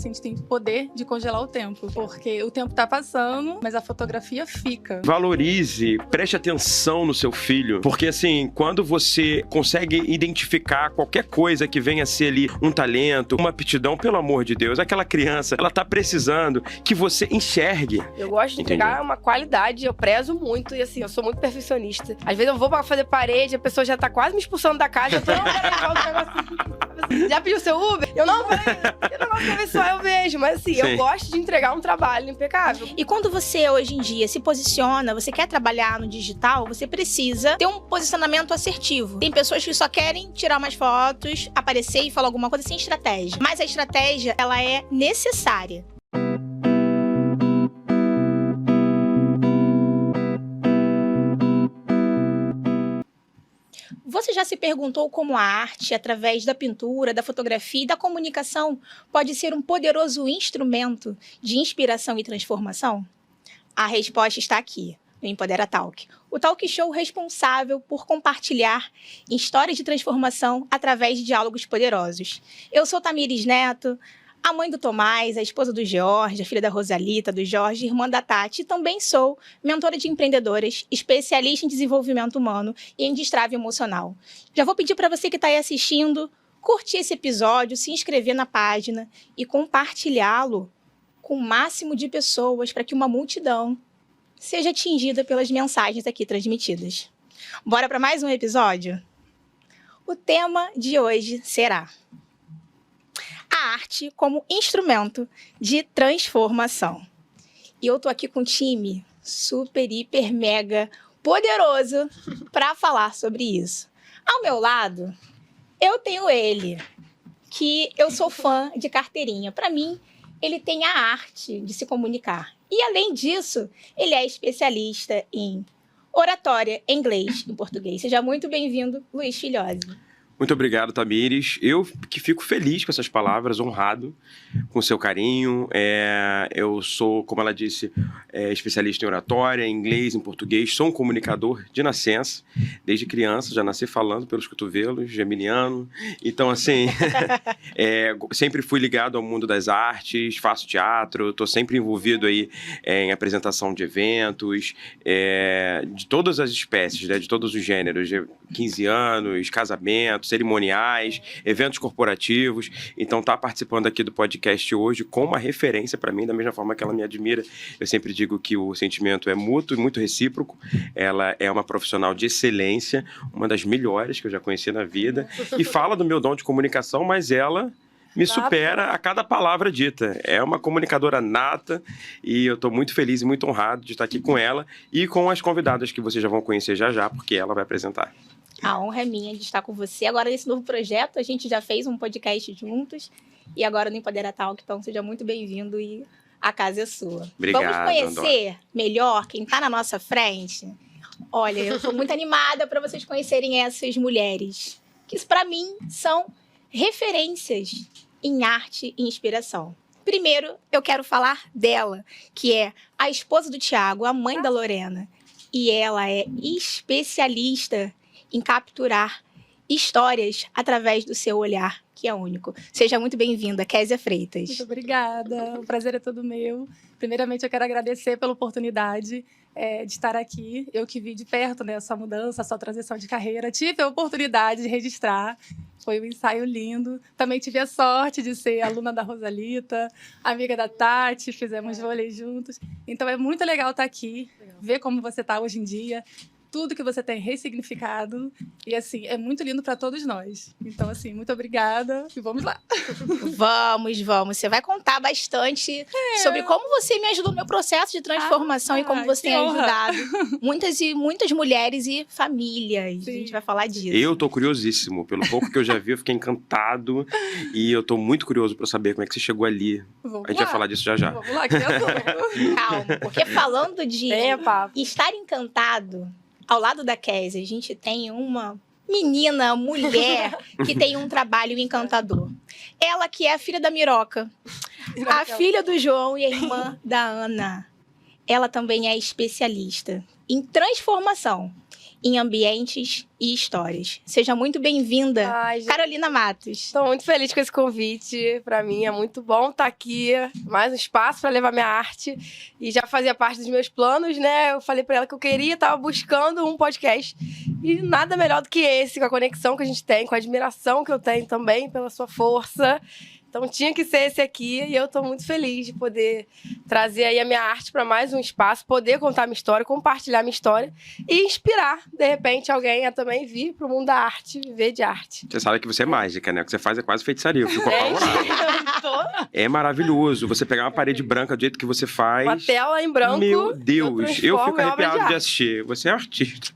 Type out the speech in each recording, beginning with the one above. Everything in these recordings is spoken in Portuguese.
A gente tem poder de congelar o tempo, porque o tempo tá passando, mas a fotografia fica. Valorize, preste atenção no seu filho, porque assim, quando você consegue identificar qualquer coisa que venha a ser ali um talento, uma aptidão, pelo amor de Deus, aquela criança, ela tá precisando que você enxergue. Eu gosto de entregar uma qualidade, eu prezo muito e assim, eu sou muito perfeccionista. Às vezes eu vou pra fazer parede, a pessoa já tá quase me expulsando da casa, eu tô, não, peraí, volta o negócio. Já pediu seu Uber? Eu não, peraí, eu não gosto de ver só, eu vejo, mas assim, Sim. eu gosto de entregar um trabalho impecável. E quando você, hoje em dia, se posiciona, você quer trabalhar no digital, você precisa ter um posicionamento assertivo. Tem pessoas que só querem tirar umas fotos, aparecer e falar alguma coisa sem estratégia. Mas a estratégia, ela é necessária. Você já se perguntou como a arte, através da pintura, da fotografia e da comunicação, pode ser um poderoso instrumento de inspiração e transformação? A resposta está aqui, no Empodera Talk, o talk show responsável por compartilhar histórias de transformação através de diálogos poderosos. Eu sou Tamires Neto, a mãe do Tomás, a esposa do Jorge, a filha da Rosalita, do Jorge, irmã da Tati, e também sou mentora de empreendedoras, especialista em desenvolvimento humano e em destrave emocional. Já vou pedir para você que está aí assistindo, curtir esse episódio, se inscrever na página e compartilhá-lo com o máximo de pessoas para que uma multidão seja atingida pelas mensagens aqui transmitidas. Bora para mais um episódio? O tema de hoje será a arte como instrumento de transformação. E eu tô aqui com um time super, hiper, mega poderoso para falar sobre isso. Ao meu lado, eu tenho ele, que eu sou fã de carteirinha. Para mim, ele tem a arte de se comunicar. E, além disso, ele é especialista em oratória, em inglês e português. Seja muito bem-vindo, Luiz Filhose. Muito obrigado, Tamires. Eu que fico feliz com essas palavras, honrado com o seu carinho. Eu sou, como ela disse, especialista em oratória, em inglês, em português. Sou um comunicador de nascença. Desde criança, já nasci falando pelos cotovelos, geminiano. Então, assim, sempre fui ligado ao mundo das artes, faço teatro, estou sempre envolvido aí em apresentação de eventos, de todas as espécies, né, de todos os gêneros, de 15 anos, casamentos, cerimoniais, eventos corporativos. Então, tá participando aqui do podcast hoje com uma referência para mim, da mesma forma que ela me admira. Eu sempre digo que o sentimento é mútuo e muito recíproco. Ela é uma profissional de excelência, uma das melhores que eu já conheci na vida, e fala do meu dom de comunicação, mas ela me supera a cada palavra dita. É uma comunicadora nata e eu estou muito feliz e muito honrado de estar aqui com ela e com as convidadas que vocês já vão conhecer já, porque ela vai apresentar. A honra é minha de estar com você. Agora, nesse novo projeto, a gente já fez um podcast juntos e agora no Empodera Talk, então seja muito bem-vindo e a casa é sua. Obrigado, vamos conhecer melhor quem está na nossa frente? Olha, eu sou muito animada para vocês conhecerem essas mulheres, que para mim são referências em arte e inspiração. Primeiro, eu quero falar dela, que é a esposa do Tiago, a mãe da Lorena. E ela é especialista em capturar histórias através do seu olhar, que é único. Seja muito bem-vinda, Késia Freitas. Muito obrigada, o prazer é todo meu. Primeiramente, eu quero agradecer pela oportunidade de estar aqui. Eu que vi de perto, né, a sua mudança, a sua transição de carreira. Tive a oportunidade de registrar. Foi um ensaio lindo. Também tive a sorte de ser aluna da Rosalita, amiga da Tati, fizemos vôlei juntos. Então é muito legal estar aqui, ver como você está hoje em dia, tudo que você tem ressignificado. E, assim, é muito lindo para todos nós. Então, assim, muito obrigada e vamos lá. Vamos. Você vai contar bastante sobre como você me ajudou no meu processo de transformação e como você tem ajudado muitas mulheres e famílias. Sim. A gente vai falar disso. Eu tô curiosíssimo. Pelo pouco que eu já vi, eu fiquei encantado. E eu tô muito curioso para saber como é que você chegou ali. A gente vai falar disso já. Vamos lá, que eu tô. Calma, porque falando de estar encantado, ao lado da Késia, a gente tem uma menina, mulher, que tem um trabalho encantador. Ela que é a filha da Miroca, a filha do João e a irmã da Ana. Ela também é especialista em transformação em ambientes e histórias. Seja muito bem-vinda, Ai, gente, Carolina Matos. estou muito feliz com esse convite. Para mim é muito bom estar aqui. Mais um espaço para levar minha arte. E já fazia parte dos meus planos, né? Eu falei para ela que eu queria, estava buscando um podcast. E nada melhor do que esse, com a conexão que a gente tem, com a admiração que eu tenho também pela sua força. Então tinha que ser esse aqui e eu estou muito feliz de poder trazer aí a minha arte para mais um espaço, poder contar minha história, compartilhar minha história e inspirar, de repente, alguém a também vir para o mundo da arte, viver de arte. Você sabe que você é mágica, né? O que você faz é quase feitiçaria. Eu fico apavorado. Tô É maravilhoso. Você pegar uma parede branca do jeito que você faz. uma tela em branco. Meu Deus, eu transformo fico em obra de arrepiado de arte. assistir. Você é um artista.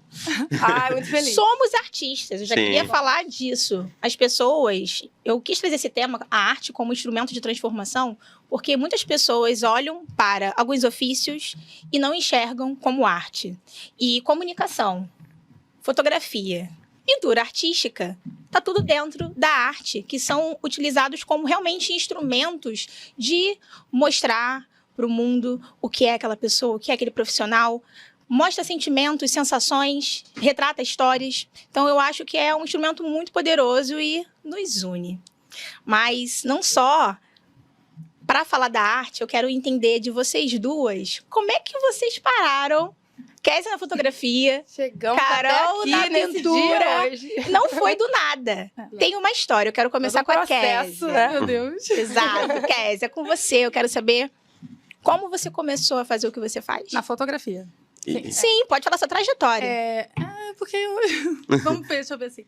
Ai, muito feliz. Somos artistas, eu já Sim. queria falar disso. As pessoas, eu quis trazer esse tema, a arte como instrumento de transformação, porque muitas pessoas olham para alguns ofícios e não enxergam como arte. E comunicação, fotografia, pintura artística, tá tudo dentro da arte, que são utilizados como realmente instrumentos de mostrar para o mundo o que é aquela pessoa, o que é aquele profissional. Mostra sentimentos, sensações, retrata histórias. Então, eu acho que é um instrumento muito poderoso e nos une. Mas não só para falar da arte, eu quero entender de vocês duas como é que vocês pararam. Kézia na fotografia, Chegamos Carol até na aqui nesse pintura. dia hoje. não foi do nada. Tem uma história, eu quero começar Todo com a processo, Kézia. né? Meu Deus. Exato, Kézia, com você. Eu quero saber como você começou a fazer o que você faz. Na fotografia. Sim, pode falar sua trajetória. Porque eu... Vamos ver, deixa eu ver assim.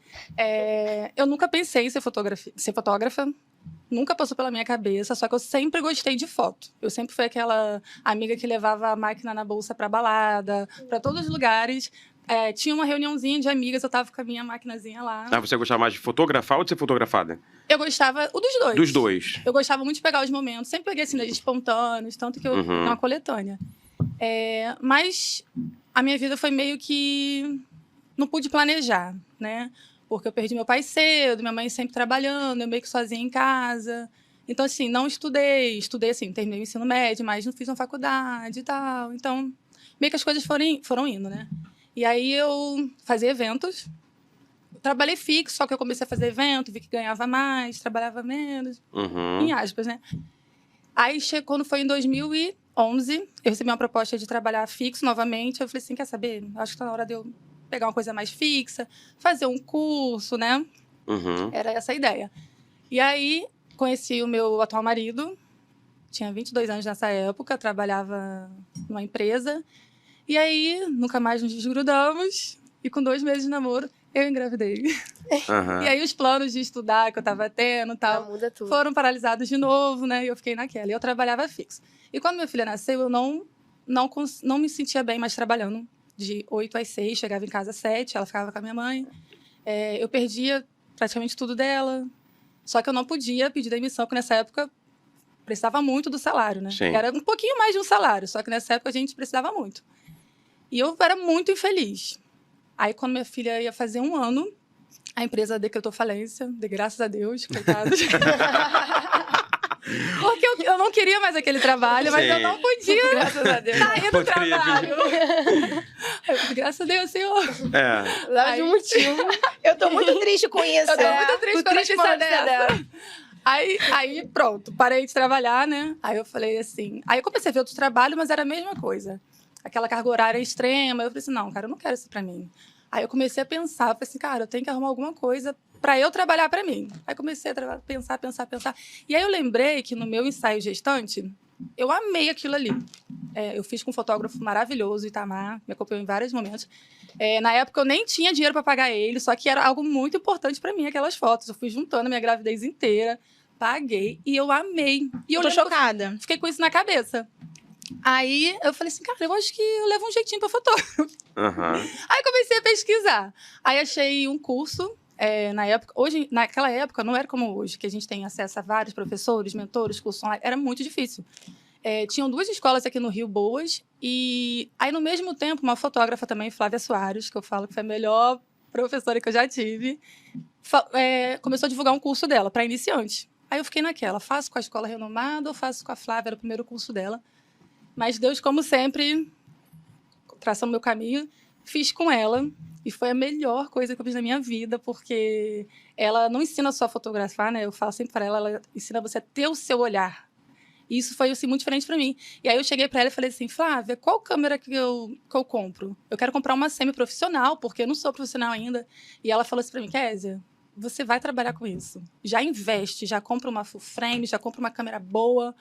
Eu nunca pensei em ser fotógrafa. Nunca passou pela minha cabeça, só que eu sempre gostei de foto. Eu sempre fui aquela amiga que levava a máquina na bolsa pra balada, pra todos os lugares. Tinha uma reuniãozinha de amigas, eu tava com a minha maquinazinha lá. Ah, você gostava mais de fotografar ou de ser fotografada? Eu gostava dos dois. Dos dois. Eu gostava muito de pegar os momentos. Sempre peguei assim, de espontâneos, tanto que eu tenho uma coletânea. Mas a minha vida foi meio que... Não pude planejar, né? Porque eu perdi meu pai cedo, minha mãe sempre trabalhando, eu meio que sozinha em casa. Então, assim, não estudei. Estudei, assim, terminei o ensino médio, mas não fiz uma faculdade e tal. Então, meio que as coisas foram indo, né? E aí eu fazia eventos. Trabalhei fixo, só que eu comecei a fazer evento, vi que ganhava mais, trabalhava menos, em aspas, né? Aí, quando foi em 2011, eu recebi uma proposta de trabalhar fixo novamente. Eu falei assim, quer saber? Acho que tá na hora de eu pegar uma coisa mais fixa, fazer um curso, né? Era essa a ideia. E aí, conheci o meu atual marido. Tinha 22 anos nessa época, trabalhava numa empresa. E aí, nunca mais nos desgrudamos. E com 2 meses de namoro, eu engravidei. E aí, os planos de estudar que eu tava tendo e tal, Muda tudo. foram paralisados de novo, né? E eu fiquei naquela. E eu trabalhava fixo. E quando minha filha nasceu, eu não me sentia bem mais trabalhando. De 8 às 6, chegava em casa às 7, ela ficava com a minha mãe. Eu perdia praticamente tudo dela. Só que eu não podia pedir demissão, porque nessa época precisava muito do salário, né? Sim. Era um pouquinho mais de um salário, só que nessa época a gente precisava muito. E eu era muito infeliz. Aí, quando minha filha ia fazer 1 ano, a empresa decretou falência, de graças a Deus, coitados. Porque eu não queria mais aquele trabalho, mas Sim. eu não podia Graças a Deus. sair do Poderia trabalho. Graças a Deus, Senhor. Leva de um motivo. Eu tô muito triste com isso. Eu tô muito triste com a triste notícia com a notícia dessa. Aí, pronto, parei de trabalhar, né? Aí eu falei assim... Aí eu comecei a ver outro trabalho, mas era a mesma coisa. Aquela carga horária extrema. Eu falei assim, não, cara, eu não quero isso pra mim. Aí eu comecei a pensar, falei assim, cara, eu tenho que arrumar alguma coisa pra eu trabalhar pra mim. Aí comecei a pensar. E aí eu lembrei que no meu ensaio gestante, eu amei aquilo ali. Eu fiz com um fotógrafo maravilhoso, Itamar, me acompanhou em vários momentos. Na época eu nem tinha dinheiro pra pagar ele, só que era algo muito importante pra mim, aquelas fotos. Eu fui juntando a minha gravidez inteira, paguei e eu amei. E eu tô lembro que chocada. fiquei com isso na cabeça. Aí eu falei assim, cara, eu acho que eu levo um jeitinho pra fotógrafo. Aí comecei a pesquisar. Aí achei um curso, naquela época não era como hoje, que a gente tem acesso a vários professores, mentores, cursos online, era muito difícil. Tinham 2 escolas aqui no Rio boas, e aí no mesmo tempo uma fotógrafa também, Flávia Soares, que eu falo que foi a melhor professora que eu já tive, começou a divulgar um curso dela para iniciantes. Aí eu fiquei naquela, faço com a escola renomada ou faço com a Flávia, era o primeiro curso dela. Mas Deus, como sempre, traçando meu caminho, fiz com ela. E foi a melhor coisa que eu fiz na minha vida, porque ela não ensina só a fotografar, né? Eu falo sempre para ela ensina você a ter o seu olhar. E isso foi, assim, muito diferente para mim. E aí eu cheguei para ela e falei assim, Flávia, qual câmera que eu compro? Eu quero comprar uma semi-profissional, porque eu não sou profissional ainda. E ela falou assim para mim, Kézia, você vai trabalhar com isso. Já investe, já compra uma full frame, já compra uma câmera boa.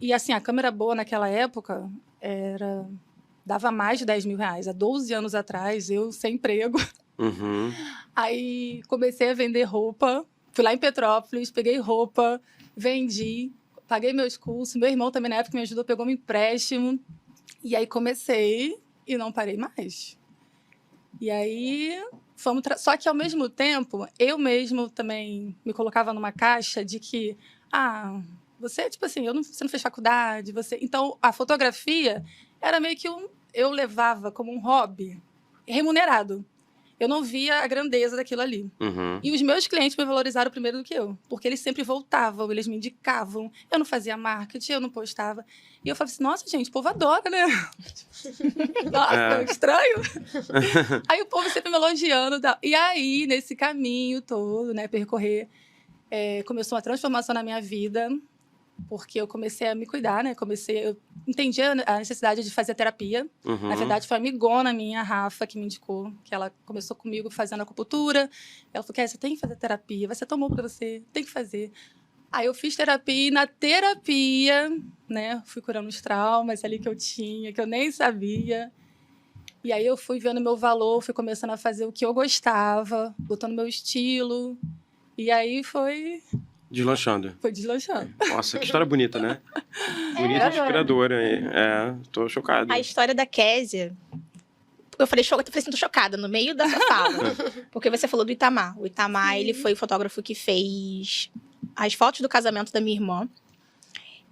E assim, a câmera boa naquela época dava mais de 10 mil reais. Há 12 anos atrás, eu sem emprego. Uhum. Aí comecei a vender roupa. Fui lá em Petrópolis, peguei roupa, vendi. Paguei meus cursos, meu irmão também na época me ajudou, pegou um empréstimo. E aí comecei e não parei mais. E aí só que ao mesmo tempo, eu mesmo também me colocava numa caixa de que, você, tipo assim, você não fez faculdade, você... Então, a fotografia era meio que eu levava como um hobby remunerado. Eu não via a grandeza daquilo ali. Uhum. E os meus clientes me valorizaram primeiro do que eu. Porque eles sempre voltavam, eles me indicavam. Eu não fazia marketing, eu não postava. E eu falava assim, nossa, gente, o povo adora, né? Nossa, estranho. Aí o povo sempre me elogiando. E aí, nesse caminho todo, né, percorrer, começou uma transformação na minha vida. Porque eu comecei a me cuidar, né? Eu entendi a necessidade de fazer terapia. Uhum. Na verdade, foi a amigona minha, a Rafa, que me indicou. Que ela começou comigo fazendo acupuntura. Ela falou, você tem que fazer terapia. Vai ser tão bom pra você. Tem que fazer. Aí eu fiz terapia. E na terapia, né? Fui curando os traumas ali que eu tinha, que eu nem sabia. E aí eu fui vendo meu valor. Fui começando a fazer o que eu gostava. Botando meu estilo. E aí foi... Deslanchando. Foi deslanchando. Nossa, que história bonita, né? Bonita e inspiradora. Tô chocado. A história da Kézia... Eu falei assim, tô chocada, no meio dessa fala. Porque você falou do Itamar. O Itamar, ele foi o fotógrafo que fez as fotos do casamento da minha irmã.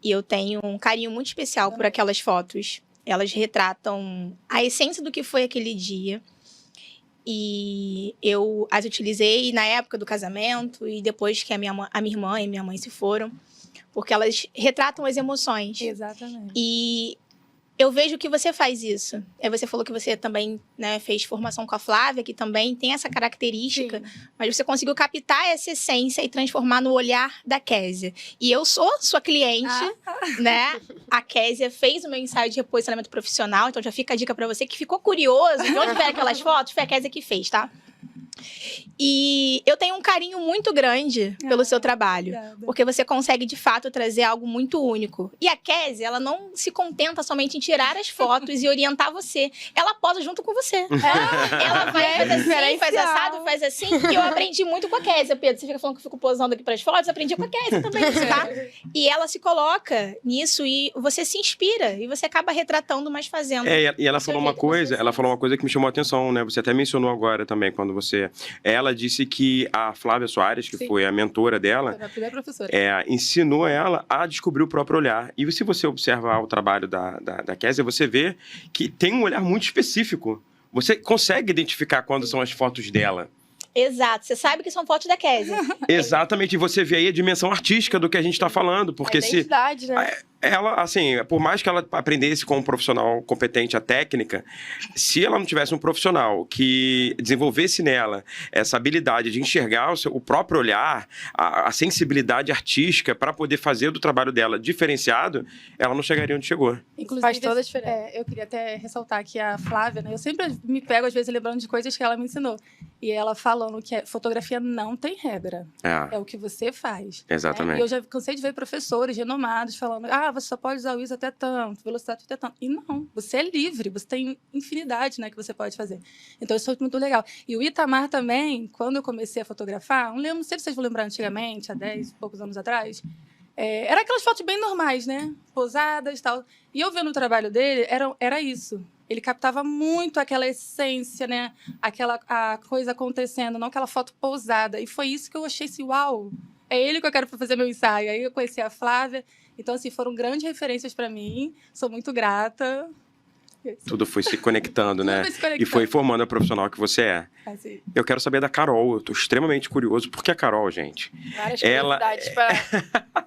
E eu tenho um carinho muito especial por aquelas fotos. Elas retratam a essência do que foi aquele dia. E eu as utilizei na época do casamento e depois que a minha irmã e minha mãe se foram, porque elas retratam as emoções. Exatamente. E eu vejo que você faz isso. Você falou que você também, né, fez formação com a Flávia, que também tem essa característica, sim, mas você conseguiu captar essa essência e transformar no olhar da Kézia. E eu sou sua cliente, né? A Kézia fez o meu ensaio de reposicionamento profissional, então já fica a dica pra você que ficou curioso de onde vieram aquelas fotos, foi a Kézia que fez, tá? E eu tenho um carinho muito grande pelo seu trabalho. Obrigada. Porque você consegue, de fato, trazer algo muito único. E a Kézia, ela não se contenta somente em tirar as fotos e orientar você. Ela posa junto com você. Ela vai fazer assim, faz assado, faz assim. E eu aprendi muito com a Kézia, Pedro. Você fica falando que eu fico posando aqui pras fotos, eu aprendi com a Kézia também, tá? E ela se coloca nisso e você se inspira. E você acaba retratando, mas fazendo. E ela falou uma coisa que me chamou a atenção, né? Você até mencionou agora também, quando você... Ela disse que a Flávia Soares, que foi a mentora dela, foi a primeira professora, ensinou ela a descobrir o próprio olhar. E se você observar o trabalho da Kézia, você vê que tem um olhar muito específico. Você consegue identificar quando são as fotos dela. Exato, você sabe que são fotos da Kézia. Exatamente, e você vê aí a dimensão artística do que a gente está falando, porque a identidade, né? Ela, assim, por mais que ela aprendesse com um profissional competente a técnica, se ela não tivesse um profissional que desenvolvesse nela essa habilidade de enxergar o próprio olhar, a sensibilidade artística para poder fazer do trabalho dela diferenciado, ela não chegaria onde chegou. Inclusive, faz toda a diferença. Eu queria até ressaltar que a Flávia, né? Eu sempre me pego, às vezes, lembrando de coisas que ela me ensinou. E ela falando que a fotografia não tem regra. É o que você faz. Exatamente. Né? E eu já cansei de ver professores renomados falando, você só pode usar o ISO até tanto, velocidade até tanto. E não, você é livre, você tem infinidade, né, que você pode fazer. Então, isso foi muito legal. E o Itamar também, quando eu comecei a fotografar, não sei se vocês vão lembrar antigamente, há 10 e poucos anos atrás, era aquelas fotos bem normais, né? Pousadas e tal. E eu vendo o trabalho dele, era isso. Ele captava muito aquela essência, né? A coisa acontecendo, não aquela foto pousada. E foi isso que eu achei assim, uau! É ele que eu quero fazer meu ensaio. Aí eu conheci a Flávia. Então, assim, foram grandes referências para mim. Sou muito grata. Tudo foi se conectando, né? Foi se conectando. E foi formando a profissional que você é. Assim. Eu quero saber da Carol. Eu tô extremamente curioso. Por que a Carol, gente? Várias curiosidades para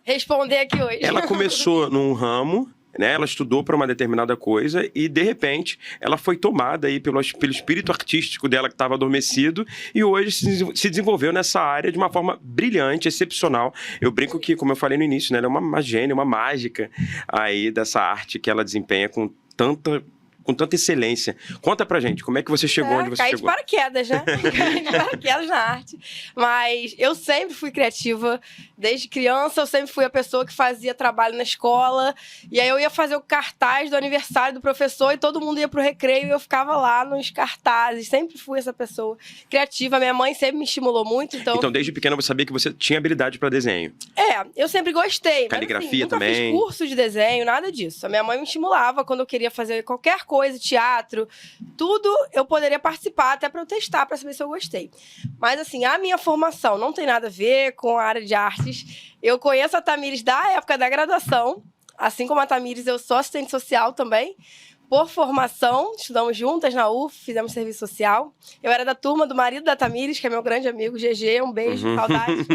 responder aqui hoje. Ela começou num ramo né? Ela estudou para uma determinada coisa e, de repente, ela foi tomada aí pelo espírito artístico dela que estava adormecido e hoje se desenvolveu nessa área de uma forma brilhante, excepcional. Eu brinco que, como eu falei no início, né? Ela é uma gênia, uma mágica aí dessa arte que ela desempenha com tanta excelência. Conta pra gente, como é que você chegou onde você caí chegou? de paraquedas, né? Caí de paraquedas na arte. Mas eu sempre fui criativa. Desde criança, eu sempre fui a pessoa que fazia trabalho na escola. E aí eu ia fazer o cartaz do aniversário do professor e todo mundo ia pro recreio e eu ficava lá nos cartazes. Sempre fui essa pessoa criativa. Minha mãe sempre me estimulou muito. Então desde pequena você sabia que você tinha habilidade pra desenho? Eu sempre gostei. Caligrafia mas, assim, nunca também? Fiz curso de desenho, nada disso. A minha mãe me estimulava quando eu queria fazer qualquer coisa, teatro, tudo eu poderia participar, até para eu testar, para saber se eu gostei. Mas, assim, a minha formação não tem nada a ver com a área de artes. Eu conheço a Tamires da época da graduação, assim como a Tamires, eu sou assistente social também. Por formação, estudamos juntas na UF, fizemos serviço social. Eu era da turma do marido da Tamires, que é meu grande amigo, GG, um beijo, saudade.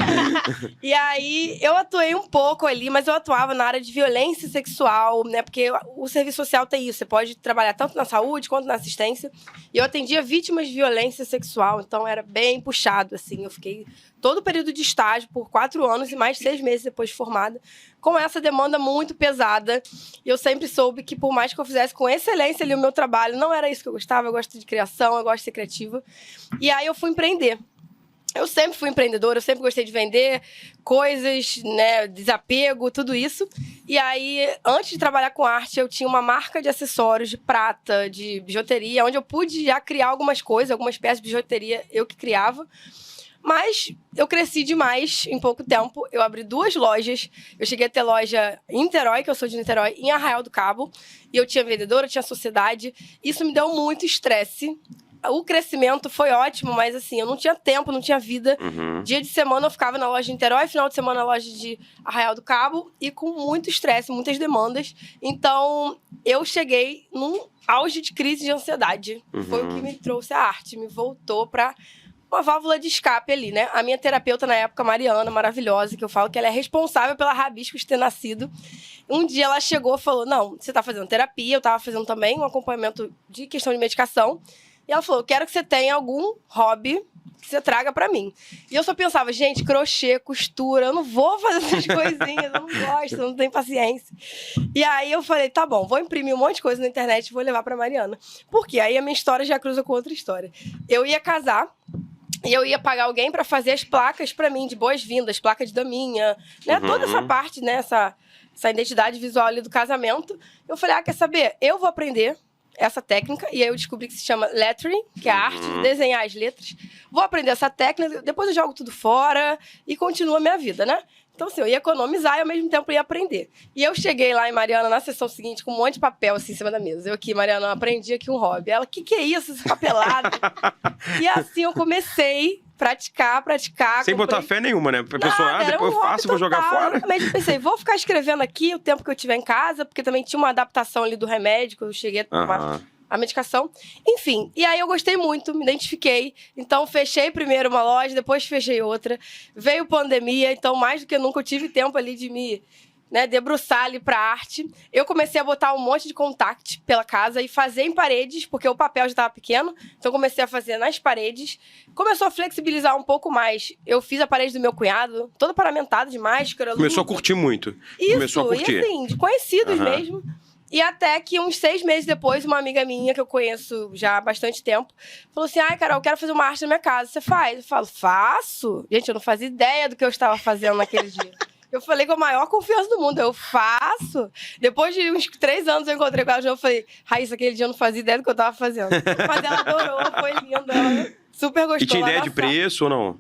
E aí, eu atuei um pouco ali, mas eu atuava na área de violência sexual, né? Porque o serviço social tem isso, você pode trabalhar tanto na saúde quanto na assistência. E eu atendia vítimas de violência sexual, então era bem puxado, assim. Eu fiquei todo o período de estágio, por 4 anos e mais 6 meses depois de formada, com essa demanda muito pesada. E eu sempre soube que, por mais que eu fizesse com excelência ali o meu trabalho, não era isso que eu gostava. Eu gosto de criação, eu gosto de ser criativa. E aí eu fui empreender. Eu sempre fui empreendedora, eu sempre gostei de vender coisas, né, desapego, tudo isso. E aí, antes de trabalhar com arte, eu tinha uma marca de acessórios de prata, de bijuteria, onde eu pude já criar algumas coisas, algumas peças de bijuteria, eu que criava. Mas eu cresci demais em pouco tempo. Eu abri 2 lojas. Eu cheguei a ter loja em Niterói, que eu sou de Niterói, em Arraial do Cabo. E eu tinha vendedora, eu tinha sociedade. Isso me deu muito estresse. O crescimento foi ótimo, mas assim, eu não tinha tempo, não tinha vida. Dia de semana eu ficava na loja de Niterói, final de semana na loja de Arraial do Cabo. E com muito estresse, muitas demandas. Então, eu cheguei num auge de crise de ansiedade. Foi o que me trouxe a arte. Me voltou pra uma válvula de escape ali, né? A minha terapeuta na época, Mariana, maravilhosa, que eu falo que ela é responsável pela Rabiscos ter nascido. Um dia ela chegou e falou, não, você tá fazendo terapia, eu tava fazendo também um acompanhamento de questão de medicação. E ela falou, eu quero que você tenha algum hobby que você traga pra mim. E eu só pensava, gente, crochê, costura, eu não vou fazer essas coisinhas, eu não gosto, eu não tenho paciência. E aí eu falei, tá bom, vou imprimir um monte de coisa na internet e vou levar pra Mariana. Porque aí a minha história já cruza com outra história. Eu ia casar, e eu ia pagar alguém para fazer as placas para mim, de boas-vindas, placa de daminha, né? Toda essa parte, né? Essa identidade visual ali do casamento. Eu falei, quer saber? Eu vou aprender essa técnica. E aí eu descobri que se chama lettering, que é a arte de desenhar as letras. Vou aprender essa técnica, depois eu jogo tudo fora e continuo a minha vida, né? Então, assim, eu ia economizar e, ao mesmo tempo, ia aprender. E eu cheguei lá em Mariana, na sessão seguinte, com um monte de papel, assim, em cima da mesa. Eu aqui, Mariana, aprendi aqui um hobby. Ela, que é isso, esse papelado? E assim, eu comecei a praticar. Sem botar fé nenhuma, né? A pessoa, depois eu faço, vou jogar fora. Exatamente. Eu pensei, vou ficar escrevendo aqui o tempo que eu estiver em casa, porque também tinha uma adaptação ali do remédio, que eu cheguei a tomar a medicação. Enfim, e aí eu gostei muito, me identifiquei. Então, fechei primeiro uma loja, depois fechei outra. Veio pandemia, então, mais do que nunca, eu tive tempo ali de me debruçar ali pra arte. Eu comecei a botar um monte de contact pela casa e fazer em paredes, porque o papel já estava pequeno. Então, comecei a fazer nas paredes. Começou a flexibilizar um pouco mais. Eu fiz a parede do meu cunhado, toda paramentada de máscara. Começou a curtir muito. Isso, começou a curtir. E assim, de conhecidos mesmo. E até que uns 6 meses depois, uma amiga minha, que eu conheço já há bastante tempo, falou assim, Carol, eu quero fazer uma arte na minha casa. Você faz? Eu falo, faço? Gente, eu não fazia ideia do que eu estava fazendo naquele dia. Eu falei com a maior confiança do mundo, eu faço. Depois de uns 3 anos eu encontrei com ela e falei, Raíssa, aquele dia eu não fazia ideia do que eu estava fazendo. Mas ela adorou, foi linda, ela super gostou. E tinha ideia de preço ou não?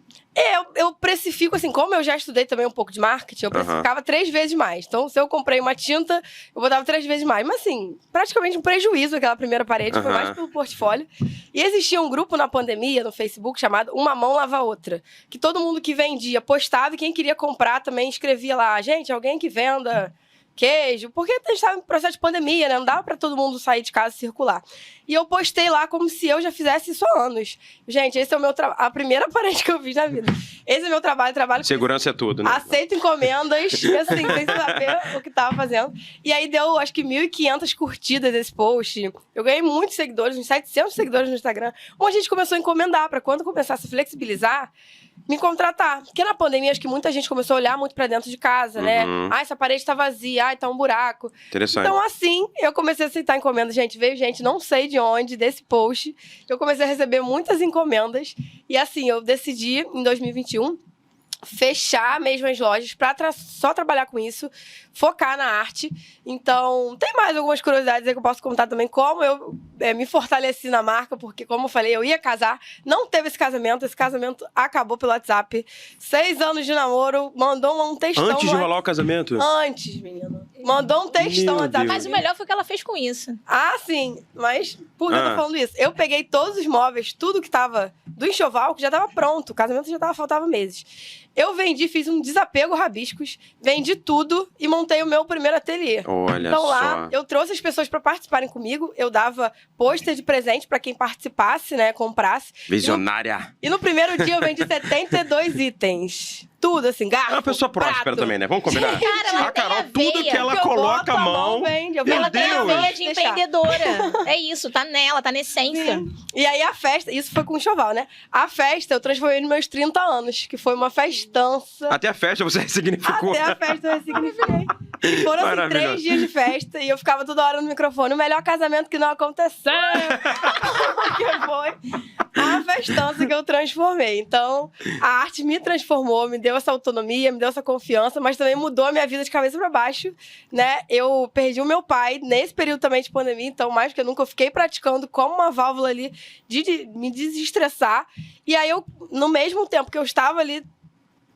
Eu precifico, assim, como eu já estudei também um pouco de marketing, eu precificava 3 vezes mais. Então, se eu comprei uma tinta, eu botava 3 vezes mais. Mas, assim, praticamente um prejuízo aquela primeira parede, foi mais pelo portfólio. E existia um grupo na pandemia, no Facebook, chamado Uma Mão Lava a Outra, que todo mundo que vendia postava e quem queria comprar também escrevia lá, gente, alguém que venda queijo, porque a gente tava em processo de pandemia, né? Não dava pra todo mundo sair de casa e circular. E eu postei lá como se eu já fizesse isso há anos. Gente, esse é o meu trabalho. A primeira parede que eu fiz na vida. Esse é meu trabalho com Segurança é tudo, né? aceito encomendas, assim, sem saber o que tava fazendo. E aí deu, acho que 1.500 curtidas esse post. Eu ganhei muitos seguidores, uns 700 seguidores no Instagram. Um monte de gente começou a encomendar pra quando começasse a flexibilizar, me contratar. Porque na pandemia, acho que muita gente começou a olhar muito pra dentro de casa, né? Ah, essa parede tá vazia, ai, tá um buraco. Interessante. Então, assim, eu comecei a aceitar encomendas. Gente, veio gente, não sei de onde, desse post. Eu comecei a receber muitas encomendas. E assim, eu decidi, em 2021... fechar mesmo as lojas para só trabalhar com isso, focar na arte. Então, tem mais algumas curiosidades aí que eu posso contar também, como eu me fortaleci na marca, porque, como eu falei, eu ia casar, não teve esse casamento acabou pelo WhatsApp. 6 anos de namoro, mandou um textão. Antes de rolar o casamento? Antes, menina. Mandou um textão no WhatsApp. Mas o melhor foi o que ela fez com isso. Ah, sim. Mas por que eu tô falando isso? Eu peguei todos os móveis, tudo que tava do enxoval, que já tava pronto. O casamento já faltava meses. Eu vendi, fiz um desapego rabiscos, vendi tudo e montei o meu primeiro ateliê. Olha então só. lá, eu trouxe as pessoas para participarem comigo. Eu dava pôster de presente para quem participasse, né, comprasse. Visionária. E no primeiro dia eu vendi 72 itens. Tudo, assim, garfo, É uma pessoa próspera prato. também, né? Vamos combinar. Cara, ela a Carol, tem a tudo veia. que ela Que eu coloca boto a mão... vende. Meu Ela tem a Deus. veia de Deixar. empreendedora. É isso, tá nela, tá na essência. E aí a festa, isso foi com o enxoval, né? A festa eu transformei nos meus 30 anos, que foi uma festança. Até a festa você ressignificou. Até a festa eu ressignifiquei. Foram assim, Maravilhoso. 3 dias de festa e eu ficava toda hora no microfone. O melhor casamento que não aconteceu. Porque foi a festança que eu transformei. Então, a arte me transformou, me deu essa autonomia, me deu essa confiança, mas também mudou a minha vida de cabeça pra baixo, né? Eu perdi o meu pai nesse período também de pandemia, então, mais do que nunca, eu fiquei praticando como uma válvula ali de me desestressar. E aí, no mesmo tempo que eu estava ali,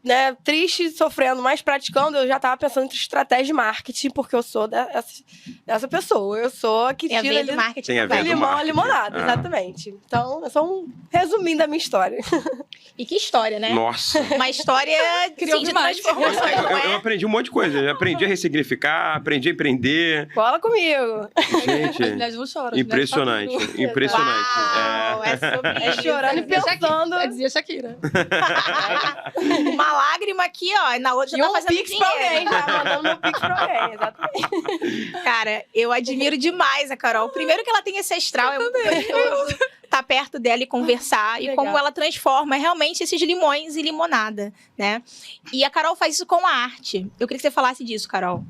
né, triste, sofrendo, mas praticando, eu já tava pensando em estratégia de marketing, porque eu sou dessa pessoa. Eu sou a que Tem a tira veia do ali marketing. Tem a veia também. do limão a marketing. limonada, Ah. exatamente. Então, é só um resuminho da minha história. E que história, né? Nossa. Uma história Queria sim, de ouvir mais. transformações, não Eu é? aprendi um monte de coisa. Eu aprendi a ressignificar, aprendi a empreender. Cola comigo. Gente, As mulheres não choram. as mulheres impressionante. falam tudo. Impressionante. Uau, é sobre É isso. chorando e pensando. Eu dizia Shakira. Uma lágrima aqui, ó, e na outra E já tá um fazendo pix pra alguém, dinheiro. tá? Mandando meu pix pra alguém, exatamente. Cara, eu admiro demais a Carol. Primeiro que ela tem esse astral, é muito gostoso estar perto dela e conversar. E Legal. como ela transforma realmente esses limões em limonada, né? E a Carol faz isso com a arte. Eu queria que você falasse disso, Carol.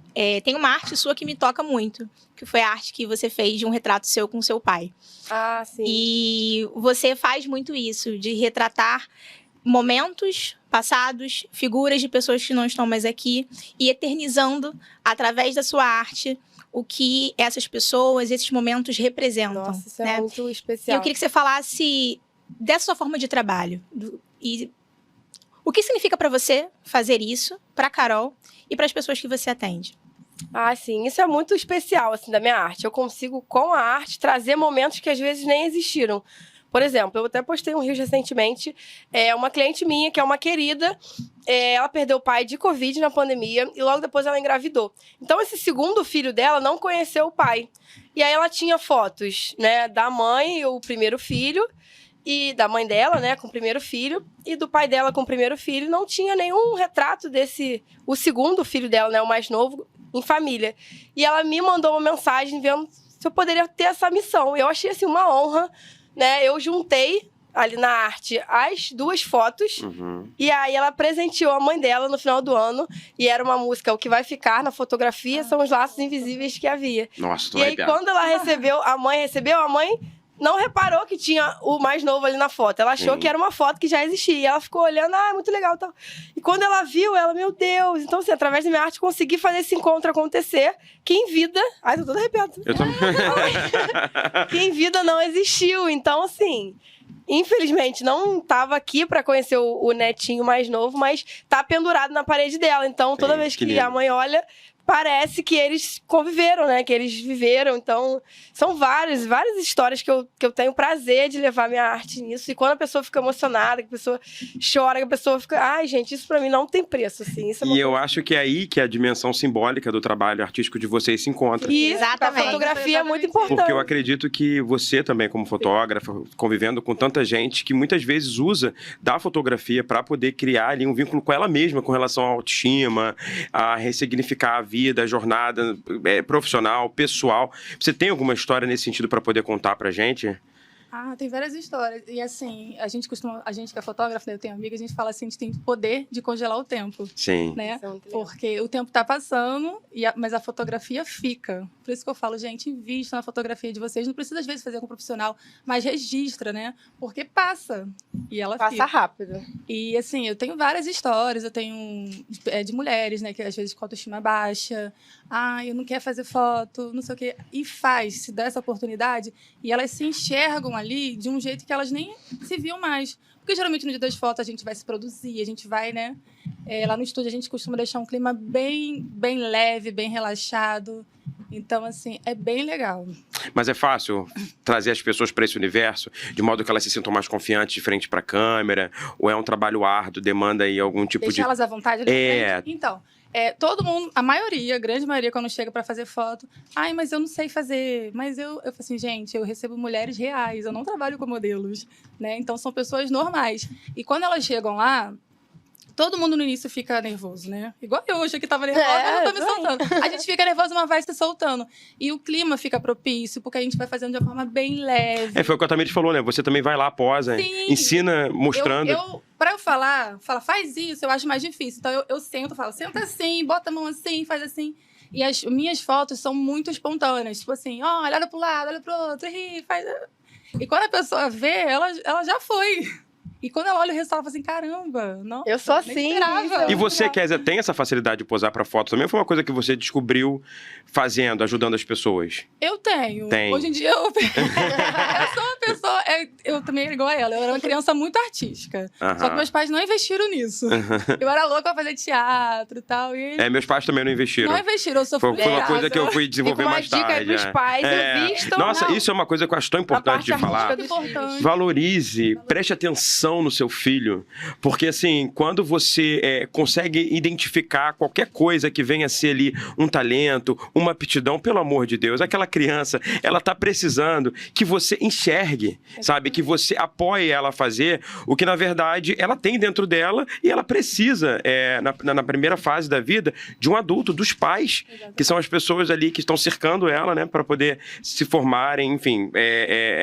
Tem uma arte sua que me toca muito, que foi a arte que você fez de um retrato seu com seu pai. Ah, sim. E você faz muito isso, de retratar momentos passados, figuras de pessoas que não estão mais aqui, e eternizando, através da sua arte, o que essas pessoas, esses momentos representam. Nossa, isso né? é muito E especial. eu queria que você falasse dessa sua forma de trabalho. E o que significa para você fazer isso, para Carol e para as pessoas que você atende? Ah, sim. Isso é muito especial, assim, da minha arte. Eu consigo, com a arte, trazer momentos que às vezes nem existiram. Por exemplo, eu até postei um Reels recentemente, uma cliente minha, que é uma querida, ela perdeu o pai de Covid na pandemia e logo depois ela engravidou. Então, esse segundo filho dela não conheceu o pai. E aí ela tinha fotos, né, da mãe, o primeiro filho, e da mãe dela, né, com o primeiro filho, e do pai dela com o primeiro filho. Não tinha nenhum retrato o segundo filho dela, né, o mais novo, em família. E ela me mandou uma mensagem vendo se eu poderia ter essa missão. Eu achei, assim, uma honra, né? Eu juntei ali na arte as 2 fotos. E aí ela presenteou a mãe dela no final do ano. E era uma música, O Que Vai Ficar na Fotografia São os Laços Invisíveis que Havia. Nossa, tô E aí, arrepiado. quando ela recebeu, a mãe não reparou que tinha o mais novo ali na foto. Ela achou Sim. que era uma foto que já existia. E ela ficou olhando, muito legal e tal. E quando ela viu, meu Deus. Então, assim, através da minha arte, consegui fazer esse encontro acontecer, que em vida... Ai, tô toda arrepiada. Eu também. Que em vida não existiu. Então, assim... Infelizmente, não estava aqui para conhecer o netinho mais novo, mas tá pendurado na parede dela. Então, toda Sim, vez que que lindo. a mãe olha parece que eles conviveram, né? Que eles viveram. Então, são várias histórias que eu tenho prazer de levar minha arte nisso. E quando a pessoa fica emocionada, que a pessoa chora, que a pessoa fica... Ai, gente, isso pra mim não tem preço, assim. Isso é uma E eu coisa- acho que é aí que a dimensão simbólica do trabalho artístico de vocês se encontra. Isso, Exatamente. a fotografia é muito importante. Porque eu acredito que você também, como fotógrafa, convivendo com tanta gente que muitas vezes usa da fotografia para poder criar ali um vínculo com ela mesma, com relação à autoestima, a ressignificar a vida, a jornada profissional, pessoal. Você tem alguma história nesse sentido para poder contar pra gente? Ah, tem várias histórias. E assim, a gente que é fotógrafo, né, eu tenho amiga, a gente fala assim, a gente tem poder de congelar o tempo, Sim. né? Isso é muito legal. Porque o tempo tá passando, mas a fotografia fica. Por isso que eu falo, gente, invista na fotografia de vocês. Não precisa, às vezes, fazer com um profissional, mas registra, né? Porque passa. E ela Passa fica. rápido. E assim, eu tenho várias histórias, eu tenho de mulheres, né, que às vezes com autoestima baixa, eu não quero fazer foto, não sei o quê, e se dá essa oportunidade, e elas se enxergam ali de um jeito que elas nem se viam mais. Porque geralmente no dia das fotos a gente vai se produzir, a gente vai, né, lá no estúdio a gente costuma deixar um clima bem leve, bem relaxado. Então, assim, é bem legal. Mas é fácil trazer as pessoas para esse universo, de modo que elas se sintam mais confiantes de frente para a câmera? Ou é um trabalho árduo, demanda aí algum tipo Deixar de... elas à vontade ali na frente. Então, todo mundo, a grande maioria, quando chega para fazer foto, mas eu não sei fazer. Mas eu falo assim, gente, eu recebo mulheres reais, eu não trabalho com modelos, né? Então, são pessoas normais. E quando elas chegam lá, todo mundo no início fica nervoso, né? Igual eu hoje que tava nervosa, eu tô me soltando. A gente fica nervoso, mas vai se soltando. E o clima fica propício, porque a gente vai fazendo de uma forma bem leve. Foi o que a Tamires falou, né? Você também vai lá, posa, Sim. ensina, mostrando. Pra eu falar, faz isso, eu acho mais difícil. Então eu sento, falo, senta assim, bota a mão assim, faz assim. E as minhas fotos são muito espontâneas. Tipo assim, olha pro lado, olha pro outro, ri, faz. E quando a pessoa vê, ela já foi. E quando ela olha o resultado, ela fala assim, caramba, não. Eu sou nem assim. esperava. isso é E muito você, legal. Kézia, tem essa facilidade de posar para foto também? Ou foi uma coisa que você descobriu fazendo, ajudando as pessoas? Eu tenho. Tem. Hoje em dia eu sou uma pessoa. Eu também era igual a ela. Eu era uma criança muito artística. Aham. Só que meus pais não investiram nisso. Eu era louca pra fazer teatro e tal. E eles Meus pais também não investiram. não investiram, eu sou Foi uma frustrada. coisa que eu fui Fica desenvolver uma mais dica aí tarde. pros pais, invistam. Nossa, Não. isso é uma coisa que eu acho tão importante de parte falar. artística Muito importante. Valorize, preste atenção no seu filho, porque assim, quando você consegue identificar qualquer coisa que venha a ser ali um talento, uma aptidão, pelo amor de Deus, aquela criança, ela tá precisando que você enxergue, sabe? Que você apoie ela a fazer o que, na verdade, ela tem dentro dela e ela precisa, na primeira fase da vida, de um adulto, dos pais, que são as pessoas ali que estão cercando ela, né? Para poder se formarem, enfim,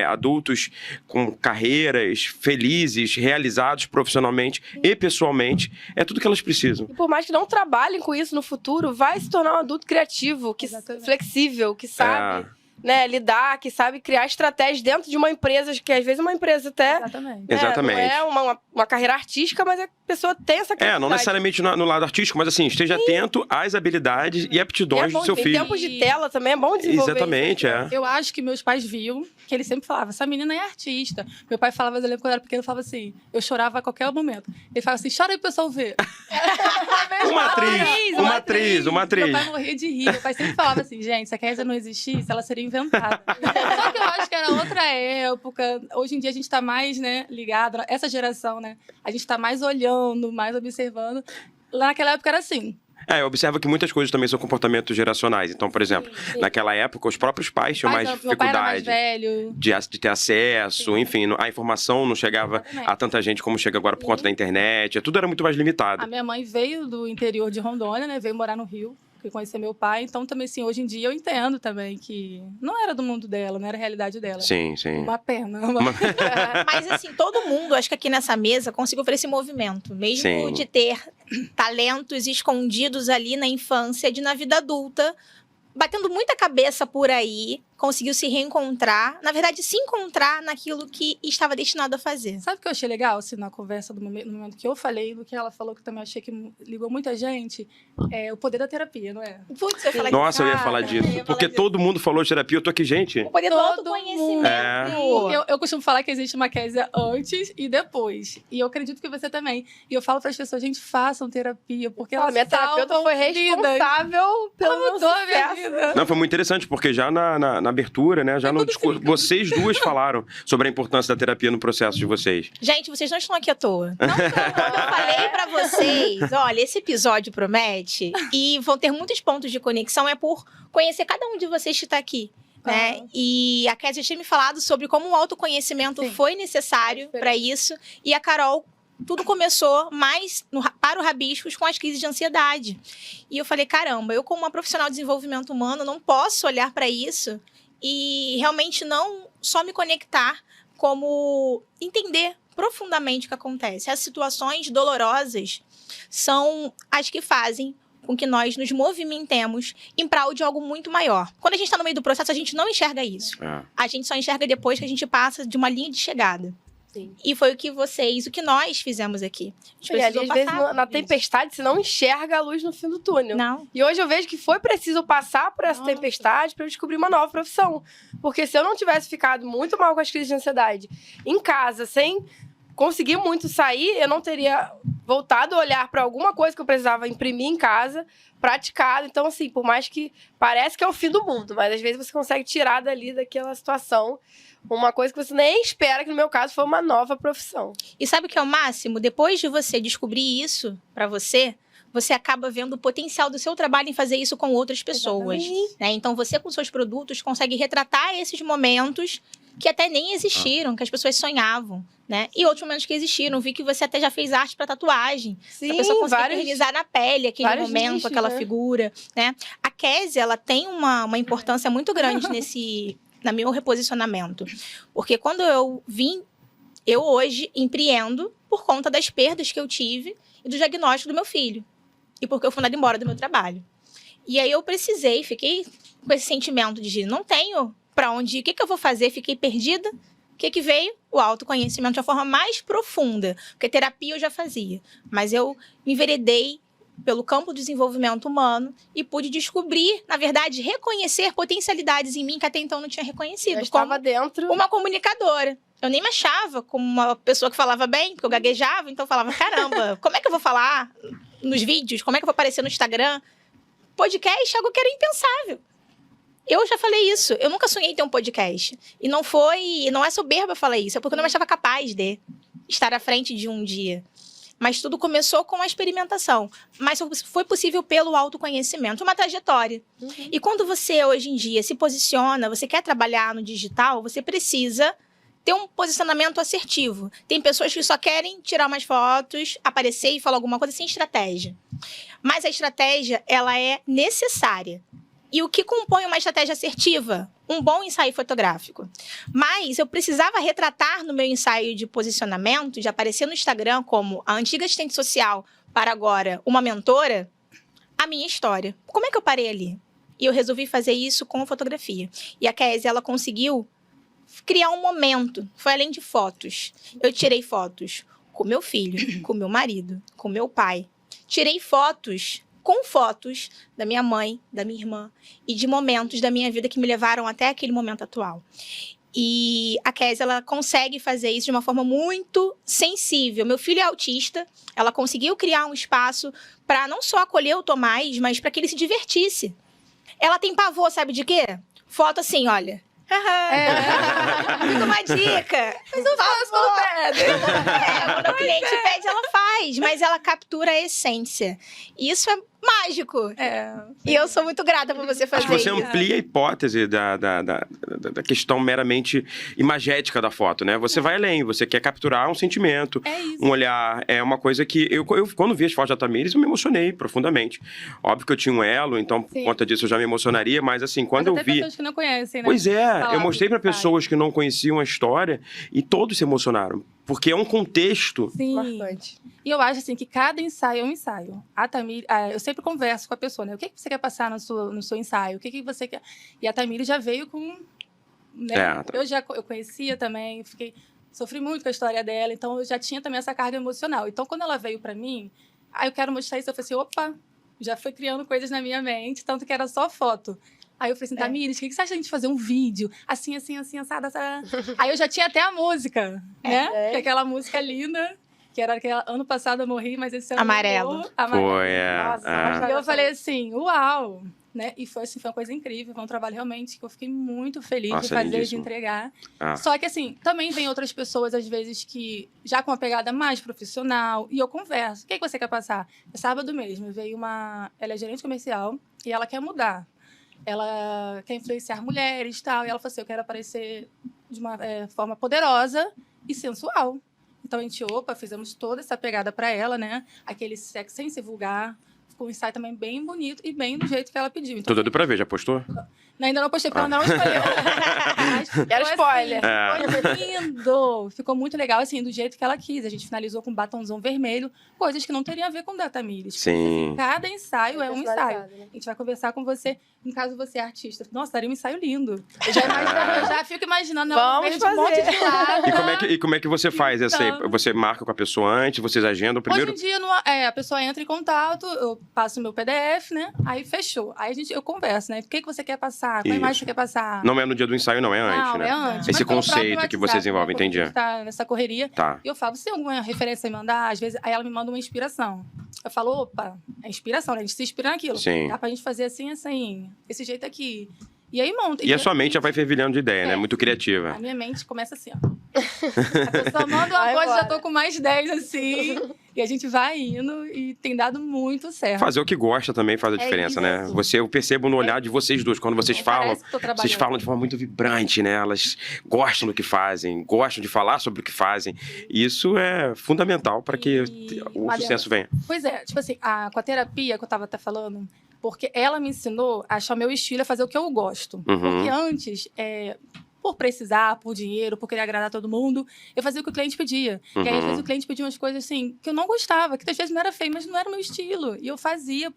adultos com carreiras felizes, realizados profissionalmente e pessoalmente. É tudo que elas precisam. E por mais que não trabalhem com isso no futuro, vai se tornar um adulto criativo, Exatamente. flexível, que sabe lidar, que sabe criar estratégias dentro de uma empresa, que às vezes uma empresa até Exatamente. Exatamente. não é uma carreira artística, mas a pessoa tem essa capacidade. Não necessariamente no lado artístico, mas assim, esteja atento às habilidades e E é aptidões bom, do seu em filho. tempos de tela também é bom desenvolver Exatamente, isso. Eu acho que meus pais viam, que ele sempre falava, essa menina é artista. Meu pai falava, eu lembro quando eu era pequeno, falava assim, eu chorava a qualquer momento. Ele falava assim, chora aí pro pessoal ver. Uma atriz. Meu pai morria de rir. Meu pai sempre falava assim, gente, se a Kézia não existisse, ela seria inventada. Só que eu acho que era outra época. Hoje em dia a gente tá mais, né, ligado. Essa geração, né, a gente tá mais olhando, mais observando. Lá naquela época era assim. Eu observo que muitas coisas também são comportamentos geracionais. Então, por exemplo, naquela época, os próprios pais tinham mais Meu pai era mais dificuldade velho. de ter acesso, enfim, a informação não chegava Exatamente. a tanta gente como chega agora por conta da internet. Tudo era muito mais limitado. A minha mãe veio do interior de Rondônia, né? Veio morar no Rio, que conhecer meu pai. Então, também, assim, hoje em dia eu entendo também que não era do mundo dela, não era a realidade dela. Sim, sim. Uma pena. Mas assim, todo mundo, acho que aqui nessa mesa, conseguiu ver esse movimento. Mesmo Sim. de ter talentos escondidos ali na infância, na vida adulta, batendo muita cabeça por aí, conseguiu se reencontrar, na verdade, se encontrar naquilo que estava destinado a fazer. Sabe o que eu achei legal, assim, na conversa, no momento que eu falei, do que ela falou, que eu também achei que ligou muita gente? É o poder da terapia, não é? Putz, eu ia falar Nossa, eu ia Cara, falar disso. eu ia falar Porque disso. todo mundo falou de terapia, eu tô aqui, gente. o poder do Todo autoconhecimento. Eu costumo falar que existe uma Kézia antes e depois. E eu acredito que você também. E eu falo para as pessoas, gente, façam terapia, porque Fala, elas minha terapeuta salvam foi vidas. responsável pelo Ela meu mudou a minha sucesso. vida. Não, foi muito interessante, porque já na abertura, né? Já É no tudo discurso, explica. vocês duas falaram sobre a importância da terapia no processo de vocês. Gente, vocês não estão aqui à toa. Quando eu falei pra vocês, olha, esse episódio promete e vão ter muitos pontos de conexão, é por conhecer cada um de vocês que está aqui. Né? Aham. E a Kézia tinha me falado sobre como o autoconhecimento Sim. foi necessário para isso. E a Carol, tudo começou mais para o Rabiscos com as crises de ansiedade. E eu falei, caramba, eu como uma profissional de desenvolvimento humano não posso olhar para isso e realmente não só me conectar, como entender profundamente o que acontece. As situações dolorosas são as que fazem com que nós nos movimentemos em prol de algo muito maior. Quando a gente está no meio do processo, a gente não enxerga isso. É. A gente só enxerga depois que a gente passa de uma linha de chegada. Sim. E foi o que nós fizemos aqui. A gente E ali, precisou às vezes, passar na por tempestade, você não enxerga a luz no fim do túnel. isso. Não. E hoje eu vejo que foi preciso passar por essa Nossa. tempestade para eu descobrir uma nova profissão. Porque se eu não tivesse ficado muito mal com as crises de ansiedade em casa, sem conseguir muito sair, eu não teria voltado a olhar para alguma coisa que eu precisava imprimir em casa, praticado. Então, assim, por mais que parece que é o fim do mundo, mas às vezes você consegue tirar dali daquela situação uma coisa que você nem espera, que no meu caso foi uma nova profissão. E sabe o que é o máximo? Depois de você descobrir isso para você, você acaba vendo o potencial do seu trabalho em fazer isso com outras pessoas. Exatamente. Né? Então, você com seus produtos consegue retratar esses momentos que até nem existiram, que as pessoas sonhavam. Né? E outros momentos que existiram. Vi que você até já fez arte para tatuagem. Sim, A pessoa consegue vários... eternizar na pele aquele vários momento, nichos, aquela né? figura. Né? A Kézia, ela tem uma importância muito grande no meu reposicionamento. Porque quando eu hoje empreendo por conta das perdas que eu tive e do diagnóstico do meu filho. E porque eu fui mandada embora do meu trabalho. E aí eu fiquei com esse sentimento de não tenho para onde ir, o que eu vou fazer? Fiquei perdida. O que veio? O autoconhecimento de uma forma mais profunda. Porque terapia eu já fazia. Mas eu me enveredei pelo campo do desenvolvimento humano e pude descobrir, na verdade, reconhecer potencialidades em mim que até então não tinha reconhecido. Eu estava dentro. Uma comunicadora. Eu nem me achava como uma pessoa que falava bem, porque eu gaguejava, então eu falava, caramba, como é que eu vou falar nos vídeos? Como é que eu vou aparecer no Instagram? Podcast é algo que era impensável. Eu já falei isso. Eu nunca sonhei ter um podcast. E não é soberba falar isso, é porque eu não me achava capaz de estar à frente de um dia. Mas tudo começou com a experimentação. Mas foi possível pelo autoconhecimento, uma trajetória. Uhum. E quando você, hoje em dia, se posiciona, você quer trabalhar no digital, você precisa ter um posicionamento assertivo. Tem pessoas que só querem tirar umas fotos, aparecer e falar alguma coisa sem estratégia. Mas a estratégia, ela é necessária. E o que compõe uma estratégia assertiva? Um bom ensaio fotográfico. Mas eu precisava retratar no meu ensaio de posicionamento, de aparecer no Instagram como a antiga assistente social para agora uma mentora, a minha história. Como é que eu parei ali? E eu resolvi fazer isso com fotografia. E a Kézia, ela conseguiu criar um momento. Foi além de fotos. Eu tirei fotos com meu filho, com meu marido, com meu pai. Tirei fotos com fotos da minha mãe, da minha irmã e de momentos da minha vida que me levaram até aquele momento atual. E a Kézia, ela consegue fazer isso de uma forma muito sensível. Meu filho é autista, ela conseguiu criar um espaço para não só acolher o Tomás, mas para que ele se divertisse. Ela tem pavor, sabe de quê? Foto assim, olha. Uma dica. Mas eu faço quando pede. Quando o cliente pede, ela faz. Mas ela captura a essência. E isso é mágico. E eu sou muito grata por você fazer Acho que você isso. amplia a hipótese da questão meramente imagética da foto, né? Você vai além, você quer capturar um sentimento, É isso. um olhar. É uma coisa que eu quando vi as fotos da Tamires, eu me emocionei profundamente. Óbvio que eu tinha um elo, então por Sim. conta disso eu já me emocionaria, mas assim, quando eu Mas até vi... pessoas que não conhecem, né? Pois é, Falar eu mostrei do para que faz. pessoas que não conheciam a história e todos se emocionaram. porque é um contexto. Sim. Marcante. E eu acho assim que cada ensaio é um ensaio. A Tamires, eu sempre converso com a pessoa, né? O que você quer passar no seu ensaio? O que você quer? E a Tamires já veio com, né? Eu conhecia também, sofri muito com a história dela, então eu já tinha também essa carga emocional. Então quando ela veio para mim, eu quero mostrar isso, eu falei assim, opa, já foi criando coisas na minha mente, tanto que era só foto. Aí eu falei assim, Tamires, o que você acha de a gente fazer um vídeo? Assim, assada. Aí eu já tinha até a música, né? Que é aquela música linda, que era aquela... Ano passado eu morri, mas esse ano Amarelo. Foi, Nossa, e eu falei assim, uau! Né? E foi uma coisa incrível, foi um trabalho realmente que eu fiquei muito feliz de fazer, de entregar. Só que assim, também vem outras pessoas, às vezes, que já com uma pegada mais profissional, e eu converso. O que você quer passar? É sábado mesmo, veio ela é gerente comercial e ela quer mudar. Ela quer influenciar mulheres e tal, e ela falou assim, eu quero aparecer de uma forma poderosa e sensual. Então a gente, fizemos toda essa pegada para ela, né? Aquele sexo sem ser vulgar. Com um ensaio também bem bonito e bem do jeito que ela pediu. Então, tô doido pra ver, já postou? Ainda não postei, porque ela não escolheu. Era spoiler. Foi lindo. Ficou muito legal, assim, do jeito que ela quis. A gente finalizou com um batonzão vermelho, coisas que não teriam a ver com Tamires. Sim. Assim, cada ensaio é um ensaio. Né? A gente vai conversar com você, no caso você é artista. Nossa, daria um ensaio lindo. Eu já fico imaginando Vamos fazer. Um monte de lado. E como é que você faz? Então, você marca com a pessoa antes, vocês agendam primeiro? Hoje em dia, a pessoa entra em contato, eu passo o meu PDF, né? Aí fechou. Aí eu converso, né? O que você quer passar? Qual imagem você quer passar? Não é no dia do ensaio, não, é antes, né? É antes. Esse conceito que você desenvolve, entendi. Tá nessa correria. Tá. E eu falo, se tem alguma referência a me mandar, às vezes, aí ela me manda uma inspiração. Eu falo, opa, é inspiração, né? A gente se inspira naquilo. Sim. Dá pra gente fazer assim, desse jeito aqui. E aí monta. E a sua mente já vai fervilhando de ideia, né? Muito criativa. A minha mente começa assim, ó. A pessoa manda uma coisa, já tô com mais 10, assim. E a gente vai indo e tem dado muito certo. Fazer o que gosta também faz a diferença, né? Eu percebo no olhar de vocês duas, quando vocês falam de forma muito vibrante, né? Elas gostam do que fazem, gostam de falar sobre o que fazem. E isso é fundamental para que o sucesso venha. Pois é, tipo assim, com a terapia que eu tava até falando, porque ela me ensinou a achar o meu estilo, a fazer o que eu gosto. Uhum. Porque antes, por precisar, por dinheiro, por querer agradar todo mundo, eu fazia o que o cliente pedia. Uhum. E aí, às vezes, o cliente pedia umas coisas assim, que eu não gostava, que às vezes não era feio, mas não era o meu estilo. E eu fazia,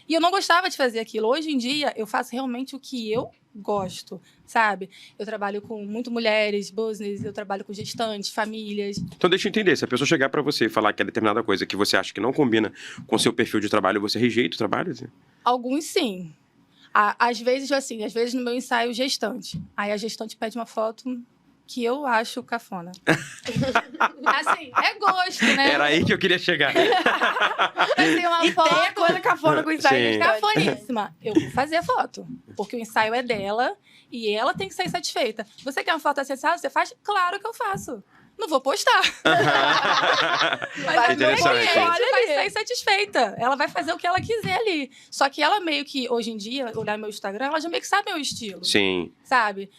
e eu não gostava de fazer aquilo. Hoje em dia, eu faço realmente o que eu gosto, sabe? Eu trabalho com muito mulheres, business, eu trabalho com gestantes, famílias. Então deixa eu entender, se a pessoa chegar pra você e falar que é determinada coisa que você acha que não combina com o seu perfil de trabalho, você rejeita o trabalho? Assim? Alguns sim. Às vezes no meu ensaio gestante. Aí a gestante pede uma foto que eu acho cafona. Assim, é gosto, né? Era aí que eu queria chegar. Tem uma E foto tem a coisa cafona com o ensaio. cafoníssima. Eu vou fazer a foto. Porque o ensaio é dela e ela tem que sair satisfeita. Você quer uma foto acessada? Você faz? Claro que eu faço. Não vou postar. Mas a minha cliente vai sair satisfeita. Ela vai fazer o que ela quiser ali. Só que ela meio que, hoje em dia, olhar meu Instagram, ela já meio que sabe meu estilo. Sim. Sabe?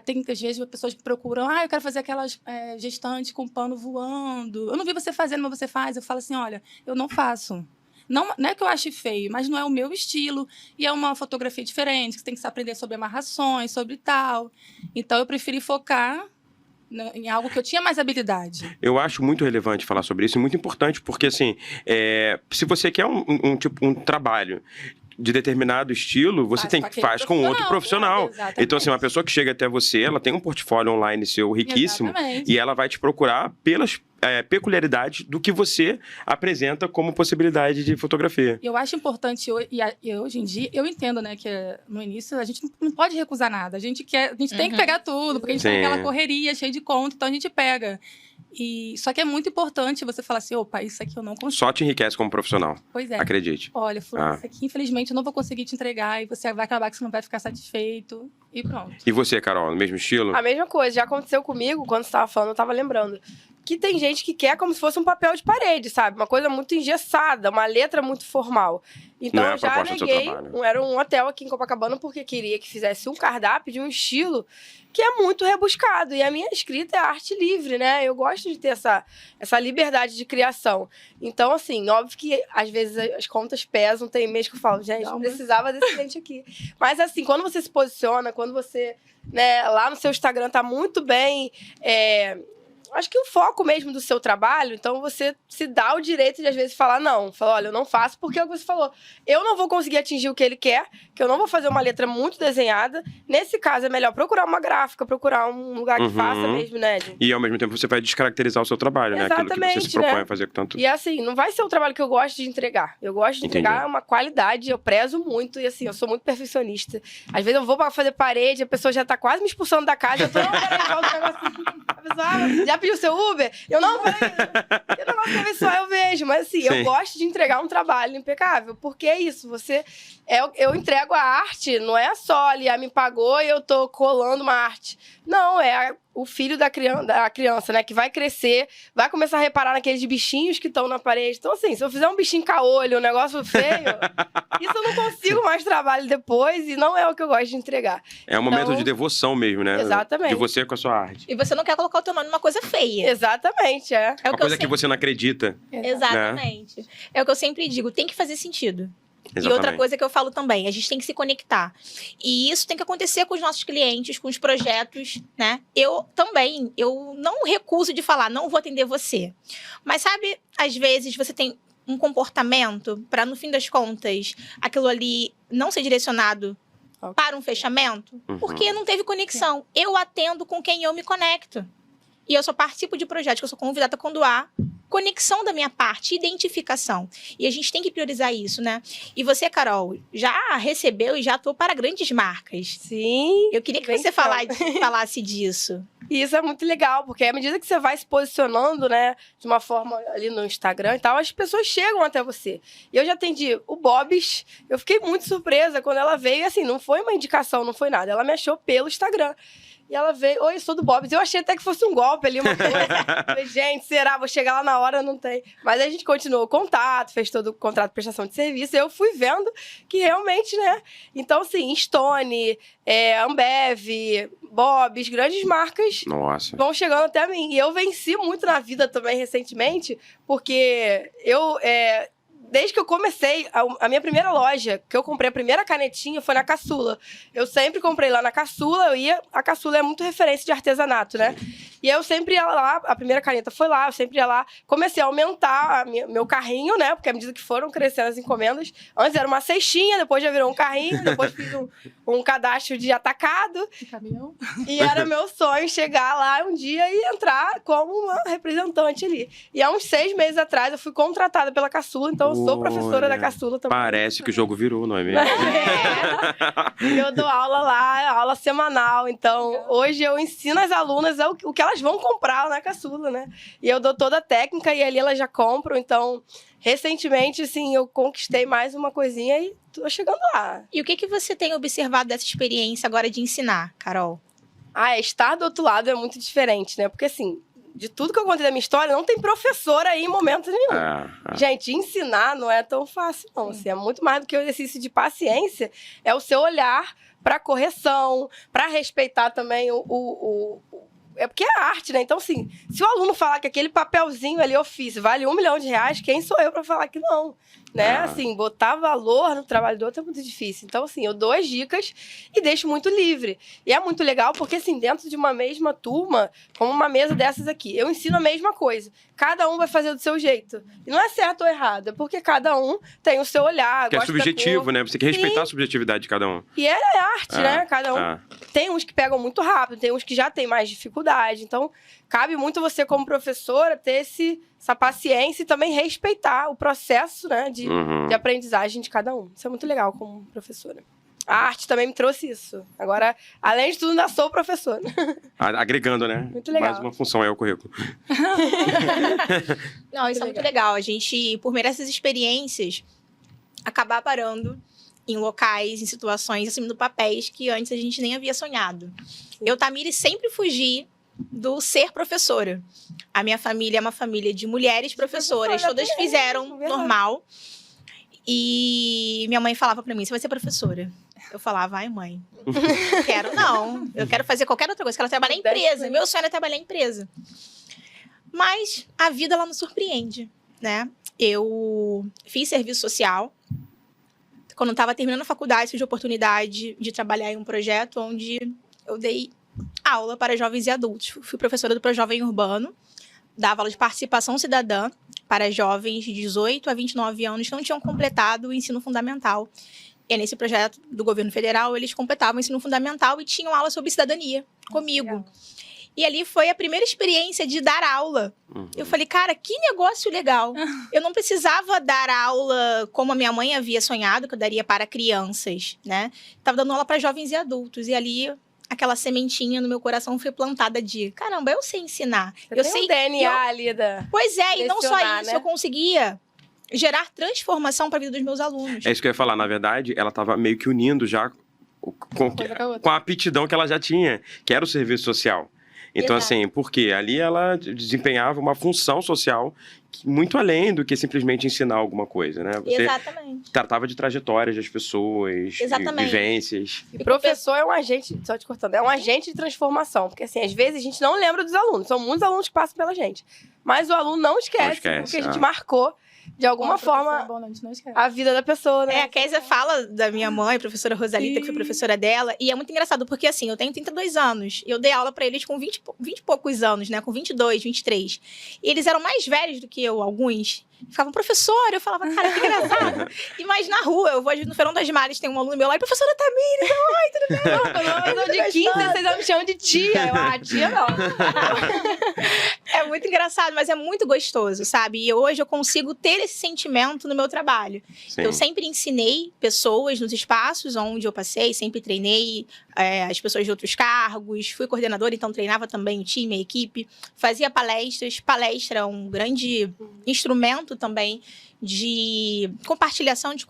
Tem às vezes pessoas que procuram, eu quero fazer aquelas gestantes com pano voando. Eu não vi você fazendo, mas você faz. Eu falo assim, olha, eu não faço. Não é que eu ache feio, mas não é o meu estilo. E é uma fotografia diferente, que você tem que aprender sobre amarrações, sobre tal. Então, eu preferi focar em algo que eu tinha mais habilidade. Eu acho muito relevante falar sobre isso e muito importante, porque assim, se você quer um trabalho de determinado estilo, você faz com outro profissional. Então, assim, uma pessoa que chega até você, ela tem um portfólio online seu riquíssimo. Exatamente. E ela vai te procurar pelas peculiaridades do que você apresenta como possibilidade de fotografia. Eu acho importante, e hoje em dia, eu entendo, né, que no início a gente não pode recusar nada. A gente tem que pegar tudo, porque a gente tem aquela correria cheia de conta, então a gente pega. Só que é muito importante você falar assim, opa, isso aqui eu não consigo. Só te enriquece como profissional. Pois é. Acredite. Olha, fulano, isso aqui, infelizmente, eu não vou conseguir te entregar e você vai acabar que você não vai ficar satisfeito e pronto. E você, Carol, no mesmo estilo? A mesma coisa. Já aconteceu comigo, quando você estava falando, eu estava lembrando. Que tem gente que quer como se fosse um papel de parede, sabe? Uma coisa muito engessada, uma letra muito formal. Então, eu já neguei. Era um hotel aqui em Copacabana porque queria que fizesse um cardápio de um estilo que é muito rebuscado. E a minha escrita é arte livre, né? Eu gosto de ter essa liberdade de criação. Então, assim, óbvio que às vezes as contas pesam. Tem mês que eu falo, gente, não precisava desse cliente aqui. Mas, assim, quando você se posiciona, quando você, né, lá no seu Instagram tá muito bem... acho que o foco mesmo do seu trabalho, então você se dá o direito de, às vezes, falar não. Falar, olha, eu não faço porque é o que você falou. Eu não vou conseguir atingir o que ele quer, que eu não vou fazer uma letra muito desenhada. Nesse caso, é melhor procurar uma gráfica, procurar um lugar que faça mesmo, né, Ed? E, ao mesmo tempo, você vai descaracterizar o seu trabalho, né? Aquilo que você se propõe a fazer com tanto... E, assim, não vai ser o trabalho que eu gosto de entregar. Eu gosto de entregar uma qualidade, eu prezo muito. E, assim, eu sou muito perfeccionista. Às vezes, eu vou pra fazer parede, a pessoa já tá quase me expulsando da casa. Eu tô, não, peraí, volta o negócio. A pessoa, já pediu seu Uber? Eu não, peraí. Eu não gosto de ver só, eu vejo. Mas, assim, eu gosto de entregar um trabalho impecável. Porque é isso, eu entrego a arte, não é só ali, me pagou e eu tô colando uma arte. Não, é o filho da criança, né? Que vai crescer, vai começar a reparar naqueles bichinhos que estão na parede. Então, assim, se eu fizer um bichinho caolho, um negócio feio, isso eu não consigo mais trabalho depois e não é o que eu gosto de entregar. É um momento de devoção mesmo, né? Exatamente. De você com a sua arte. E você não quer colocar o teu nome numa coisa feia. Exatamente, é. É uma coisa que você não acredita. Exatamente. Né? É o que eu sempre digo, tem que fazer sentido. Exatamente. E outra coisa que eu falo também, a gente tem que se conectar. E isso tem que acontecer com os nossos clientes, com os projetos, né? Eu não recuso de falar, não vou atender você. Mas sabe, às vezes você tem um comportamento para, no fim das contas, aquilo ali não ser direcionado para um fechamento, porque não teve conexão. Eu atendo com quem eu me conecto. E eu só participo de projetos que eu sou convidada quando há conexão da minha parte, identificação. E a gente tem que priorizar isso, né? E você, Carol, já recebeu e já atuou para grandes marcas. Sim. Eu queria que você falasse disso. E isso é muito legal, porque à medida que você vai se posicionando, né, de uma forma ali no Instagram e tal, as pessoas chegam até você. E eu já atendi o Bob's, eu fiquei muito surpresa quando ela veio, assim, não foi uma indicação, não foi nada, ela me achou pelo Instagram. E ela veio, oi, sou do Bob's. Eu achei até que fosse um golpe ali, uma coisa. Falei, gente, será? Vou chegar lá na hora, não tem. Mas aí a gente continuou o contato, fez todo o contrato de prestação de serviço. E eu fui vendo que realmente, né? Então, assim, Stone, Ambev, Bob's, grandes marcas vão chegando até mim. E eu venci muito na vida também recentemente, porque desde que eu comecei, a minha primeira loja, que eu comprei a primeira canetinha, foi na Caçula. Eu sempre comprei lá na Caçula, a Caçula é muito referência de artesanato, né? E eu sempre ia lá, a primeira caneta foi lá, eu sempre ia lá, comecei a aumentar meu carrinho, né? Porque à medida que foram crescendo as encomendas, antes era uma cestinha, depois já virou um carrinho, depois fiz um cadastro de atacado. Caminhão. E era meu sonho chegar lá um dia e entrar como uma representante ali. E há uns 6 meses atrás eu fui contratada pela Caçula, então eu sou professora da Caçula também. Parece que o jogo virou, não é mesmo? Eu dou aula lá, aula semanal. Então, hoje eu ensino as alunas o que elas vão comprar na Caçula, né? E eu dou toda a técnica e ali elas já compram. Então, recentemente, assim, eu conquistei mais uma coisinha e tô chegando lá. E o que você tem observado dessa experiência agora de ensinar, Carol? Estar do outro lado é muito diferente, né? Porque, assim, de tudo que eu contei da minha história, não tem professor aí em momento nenhum. Gente, ensinar não é tão fácil, não. Assim, é muito mais do que o exercício de paciência. É o seu olhar para correção, para respeitar também é porque é arte, né? Então, assim, se o aluno falar que aquele papelzinho ali, ofício, vale R$1 milhão, quem sou eu para falar que não? Né? Assim, botar valor no trabalho do outro é muito difícil. Então, assim, eu dou as dicas e deixo muito livre. E é muito legal porque, assim, dentro de uma mesma turma, como uma mesa dessas aqui, eu ensino a mesma coisa. Cada um vai fazer do seu jeito. E não é certo ou errado, é porque cada um tem o seu olhar, que é subjetivo, né? Você tem que respeitar a subjetividade de cada um. E é arte, né? Cada um. Tem uns que pegam muito rápido, tem uns que já têm mais dificuldade. Então, cabe muito você, como professora, ter essa paciência e também respeitar o processo, né, de aprendizagem de cada um. Isso é muito legal como professora. A arte também me trouxe isso. Agora, além de tudo, ainda sou professora. Agregando, né? Muito legal. Mais uma função é o currículo. Não, isso é muito legal. A gente, por meio dessas experiências, acabar parando em locais, em situações, assumindo papéis que antes a gente nem havia sonhado. Eu, Tamires, sempre fugi do ser professora. A minha família é uma família de mulheres professoras, todas fizeram normal. E minha mãe falava pra mim, você vai ser professora. Eu falava, ai mãe, quero não. Eu quero fazer qualquer outra coisa, quero trabalhar em empresa. Meu sonho é trabalhar em empresa. Mas a vida, ela nos surpreende, né? Eu fiz serviço social. Quando eu estava terminando a faculdade, tive a oportunidade de trabalhar em um projeto onde eu dei aula para jovens e adultos. Fui professora do Projovem Urbano, dava aula de participação cidadã para jovens de 18 a 29 anos que não tinham completado o ensino fundamental. E nesse projeto do governo federal, eles completavam o ensino fundamental e tinham aula sobre cidadania comigo. Legal. E ali foi a primeira experiência de dar aula. Eu falei, cara, que negócio legal. Eu não precisava dar aula como a minha mãe havia sonhado, que eu daria para crianças, né? Estava dando aula para jovens e adultos. E ali, aquela sementinha no meu coração foi plantada de, caramba, eu sei ensinar. Você Eu tem sei um DNA ali da... Pois é, e não só lecionar, isso, né? eu conseguia gerar transformação para a vida dos meus alunos. É isso que eu ia falar. Na verdade, ela estava meio que unindo já Coisa com a outra. com a aptidão que ela já tinha, que era o serviço social. Então, Exato. assim, porque ali ela desempenhava uma função social muito além do que simplesmente ensinar alguma coisa, né? Você Exatamente. tratava de trajetórias das pessoas, Exatamente. vivências. E professor é um agente, só te cortando, é um agente de transformação. Porque, assim, às vezes a gente não lembra dos alunos. São muitos alunos que passam pela gente. Mas o aluno não esquece, porque a gente marcou, de alguma Bom, professor, forma, bom, não, a gente não esquece. a vida da pessoa, né? A Kézia fala da minha mãe, professora Rosalita, que foi professora dela, e é muito engraçado, porque assim, eu tenho 32 anos, eu dei aula pra eles com 20 e poucos anos, né, com 22, 23. E eles eram mais velhos do que eu, alguns. Ficavam, professora, eu falava, cara, que engraçado. E mais na rua, eu vou no Feirão das Mares, tem um aluno meu lá, e professora Tamires, oi, tudo bem? Eu sou de 15, vocês me chamam de tia. Tia não. É muito engraçado, mas é muito gostoso, sabe? E hoje eu consigo ter esse sentimento no meu trabalho. Sim. Eu sempre ensinei pessoas nos espaços onde eu passei, sempre treinei as pessoas de outros cargos, fui coordenadora, então treinava também o time, a equipe, fazia palestras. Palestra é um grande instrumento também de compartilhação de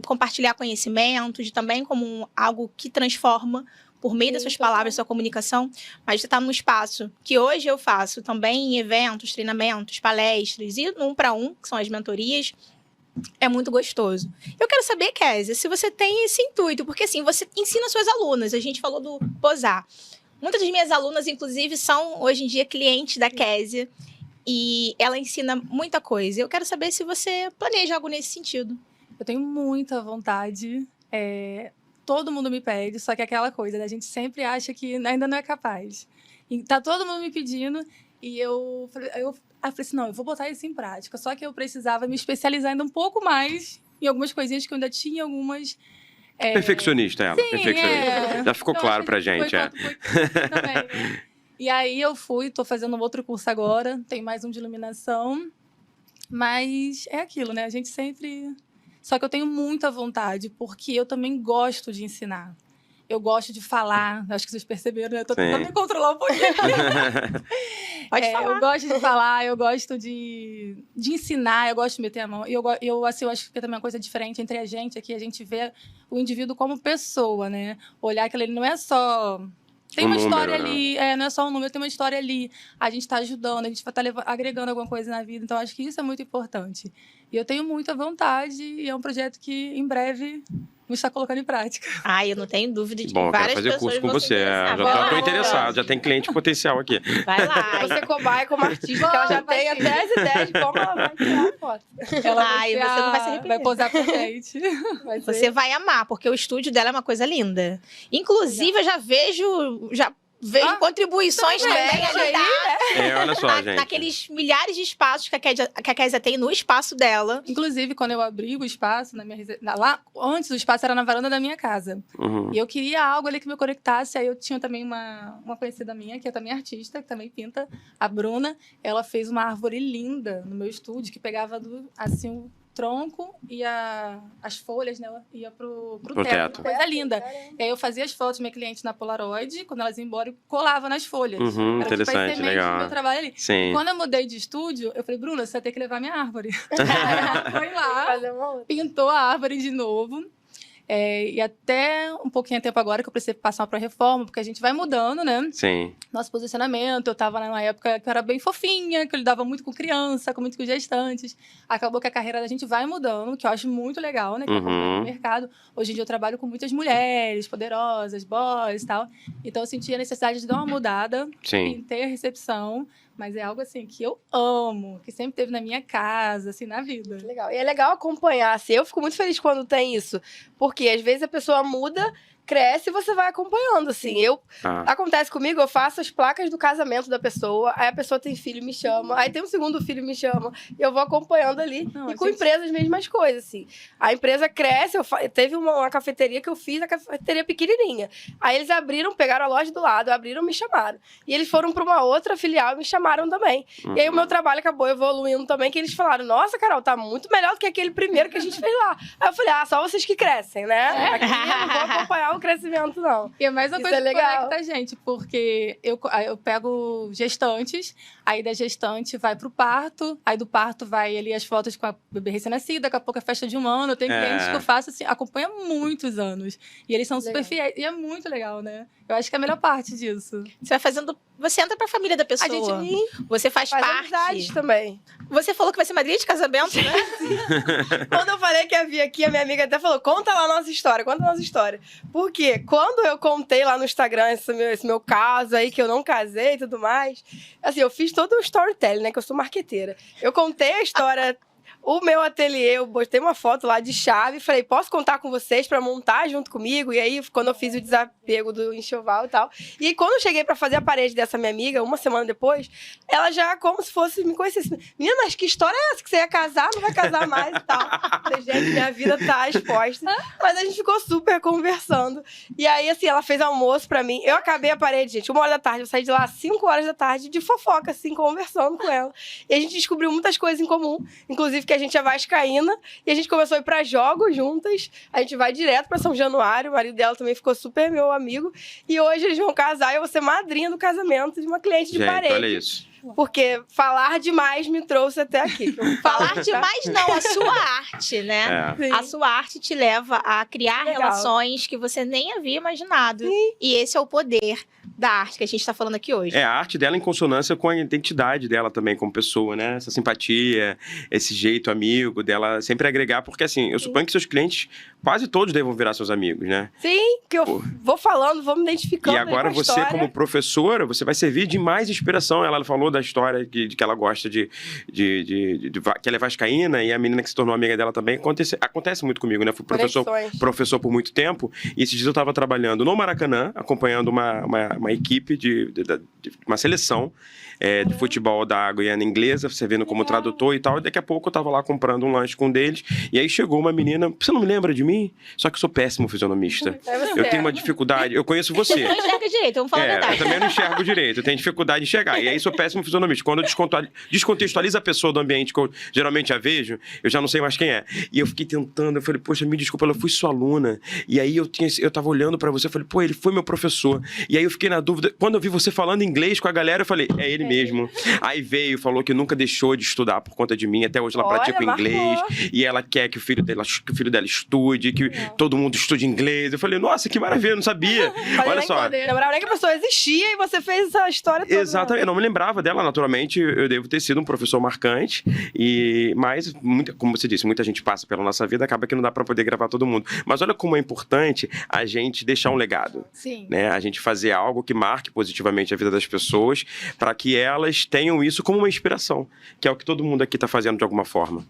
compartilhar conhecimento, de também como algo que transforma por meio das suas palavras, sua comunicação, mas você está num espaço que hoje eu faço também em eventos, treinamentos, palestras e no 1 para 1, que são as mentorias, é muito gostoso. Eu quero saber, Kézia, se você tem esse intuito, porque assim, você ensina suas alunas, a gente falou do posar. Muitas das minhas alunas, inclusive, são hoje em dia clientes da Kézia e ela ensina muita coisa. Eu quero saber se você planeja algo nesse sentido. Eu tenho muita vontade. Todo mundo me pede, só que é aquela coisa, né? A gente sempre acha que ainda não é capaz. E tá todo mundo me pedindo e eu falei assim, não, eu vou botar isso em prática. Só que eu precisava me especializar ainda um pouco mais em algumas coisinhas que eu ainda tinha algumas... Perfeccionista ela, Sim, perfeccionista. Já ficou Eu claro acho pra que gente, foi também. E aí eu tô fazendo um outro curso agora, tem mais um de iluminação, mas é aquilo, né? A gente sempre... Só que eu tenho muita vontade, porque eu também gosto de ensinar. Eu gosto de falar, acho que vocês perceberam, né? Eu tô tentando me controlar um pouquinho. Pode falar. Eu gosto de falar, eu gosto de ensinar, eu gosto de meter a mão. E eu acho que é também uma coisa diferente entre a gente aqui, a gente vê o indivíduo como pessoa, né? Olhar que ele não é só... Tem uma história ali, não é só um número, tem uma história ali. A gente está ajudando, a gente vai estar agregando alguma coisa na vida. Então, acho que isso é muito importante. E eu tenho muita vontade e é um projeto que, em breve, vou estar colocando em prática. Eu não tenho dúvida de que Bom, eu quero várias fazer pessoas curso com vão se você. interessar. Já tô Vai interessado, lá. já tem cliente potencial aqui. Vai lá. Você cobaia como artista, que ela já tem até as ideias de como ela vai tirar a foto. Ela Ai, você não vai se arrepender. Vai posar pra gente. Você vai amar, porque o estúdio dela é uma coisa linda. Inclusive, eu já vejo contribuições também ali Olha só, gente. naqueles milhares de espaços que a Kézia tem no espaço dela. Inclusive, quando eu abri o espaço, lá antes o espaço era na varanda da minha casa. Uhum. E eu queria algo ali que me conectasse. Aí eu tinha também uma conhecida minha, que é também artista, que também pinta, a Bruna. Ela fez uma árvore linda no meu estúdio, que pegava assim o tronco e as folhas, né, ia pro teto. Coisa linda. E aí eu fazia as fotos minha cliente na Polaroid, quando elas iam embora, eu colava nas folhas. Uhum, Era interessante, tipo a semente do meu trabalho ali. Sim. Quando eu mudei de estúdio, eu falei, Bruna, você vai ter que levar minha árvore. Ela foi lá, pintou a árvore de novo. E até um pouquinho de tempo agora que eu precisei passar para reforma, porque a gente vai mudando, né? Sim. Nosso posicionamento, eu estava numa época que eu era bem fofinha, que eu lidava muito com criança, muito com gestantes. Acabou que a carreira da gente vai mudando, que eu acho muito legal, né? Que acompanha o mercado. Hoje em dia eu trabalho com muitas mulheres poderosas, boys e tal. Então eu senti a necessidade de dar uma mudada em ter recepção. Mas é algo assim que eu amo, que sempre teve na minha casa, assim, na vida. Legal. E é legal acompanhar, assim. Eu fico muito feliz quando tem isso. Porque às vezes a pessoa muda cresce e você vai acompanhando, assim. Acontece comigo, eu faço as placas do casamento da pessoa, aí a pessoa tem filho, me chama, aí tem um segundo filho, me chama, e eu vou acompanhando ali. E com empresas, mesmas coisas, assim. A empresa cresce, teve uma cafeteria que eu fiz, a cafeteria pequenininha. Aí eles abriram, pegaram a loja do lado, abriram, me chamaram. E eles foram para uma outra filial e me chamaram também. E aí o meu trabalho acabou evoluindo também, que eles falaram, nossa, Carol, tá muito melhor do que aquele primeiro que a gente fez lá. Aí eu falei, só vocês que crescem, né? Aqui eu não vou acompanhar o crescimento, não. E é mais uma coisa que legal. conecta a gente, porque eu pego gestantes, aí da gestante vai pro parto, aí do parto vai ali as fotos com a bebê recém-nascida, daqui a pouco a festa de 1 ano. Eu tenho clientes que eu faço assim, acompanho há muitos anos. E eles são super fiéis. E é muito legal, né? Eu acho que é a melhor parte disso. Você vai fazendo... Você entra pra família da pessoa. Você faz parte. Também. Você falou que vai ser madrinha de casamento, né? Quando eu falei que ia vir aqui, a minha amiga até falou, conta lá a nossa história, conta a nossa história. Porque quando eu contei lá no Instagram esse meu caso aí, que eu não casei e tudo mais, assim, eu fiz todo o storytelling, né? Que eu sou marqueteira. Eu contei a história... O meu ateliê, eu botei uma foto lá de chave, falei, posso contar com vocês pra montar junto comigo? E aí, quando eu fiz o desapego do enxoval e tal. E quando eu cheguei pra fazer a parede dessa minha amiga, 1 semana depois, ela já, como se fosse, me conhecesse. Menina, mas que história é essa? Que você ia casar, não vai casar mais e tal. Falei, gente, minha vida tá exposta. Mas a gente ficou super conversando. E aí, assim, ela fez almoço pra mim. Eu acabei a parede, gente, 1 hora da tarde. Eu saí de lá às 5 horas da tarde, de fofoca, assim, conversando com ela. E a gente descobriu muitas coisas em comum. Inclusive que a gente é vascaína, e a gente começou a ir pra jogos juntas, a gente vai direto pra São Januário, o marido dela também ficou super meu amigo, e hoje eles vão casar e eu vou ser madrinha do casamento de uma cliente de parede. Olha isso. Porque falar demais me trouxe até aqui. Falar demais não, a sua arte, né? Sim. A sua arte te leva a criar relações que você nem havia imaginado. Sim. E esse é o poder da arte que a gente está falando aqui hoje. A arte dela em consonância com a identidade dela também como pessoa, né? Essa simpatia, esse jeito amigo dela, sempre agregar, porque assim, eu suponho que seus clientes, quase todos devam virar seus amigos, né? Sim, que eu vou falando, vou me identificando. E agora com a você, história. como professora, você vai servir de mais inspiração. Ela falou da história de que ela gosta de que ela é vascaína, e a menina que se tornou amiga dela também. Acontece muito comigo, né? Fui professor por muito tempo, e esses dias eu estava trabalhando no Maracanã, acompanhando uma equipe de uma seleção de futebol da Guiana Inglesa, servindo como tradutor e tal, e daqui a pouco eu estava lá comprando um lanche com um deles, e aí chegou uma menina, você não me lembra de mim? Só que eu sou péssimo fisionomista. Eu tenho uma dificuldade, eu conheço você. Não enxerga direito, vamos falar a verdade. Eu também não enxergo direito, eu tenho dificuldade de enxergar, e aí sou péssimo fisionomista. Quando eu descontextualizo a pessoa do ambiente que eu geralmente a vejo, eu já não sei mais quem é. E eu fiquei tentando, eu falei, poxa, me desculpa, eu fui sua aluna, e aí eu tava olhando pra você, eu falei, pô, ele foi meu professor. E aí eu fiquei na dúvida, quando eu vi você falando inglês com a galera, eu falei, é ele mesmo. Aí veio, falou que nunca deixou de estudar por conta de mim, até hoje ela pratica inglês, e ela quer que o filho dela estude, que todo mundo estude inglês. Eu falei, nossa, que maravilha, eu não sabia. Olha só. Não lembrava nem que a pessoa existia e você fez essa história toda. Exatamente, eu não me lembrava dela, naturalmente, eu devo ter sido um professor marcante, mas, como você disse, muita gente passa pela nossa vida, acaba que não dá pra poder gravar todo mundo. Mas olha como é importante a gente deixar um legado. Sim. Né? A gente fazer algo que marque positivamente a vida das pessoas, para que elas tenham isso como uma inspiração, que é o que todo mundo aqui está fazendo de alguma forma.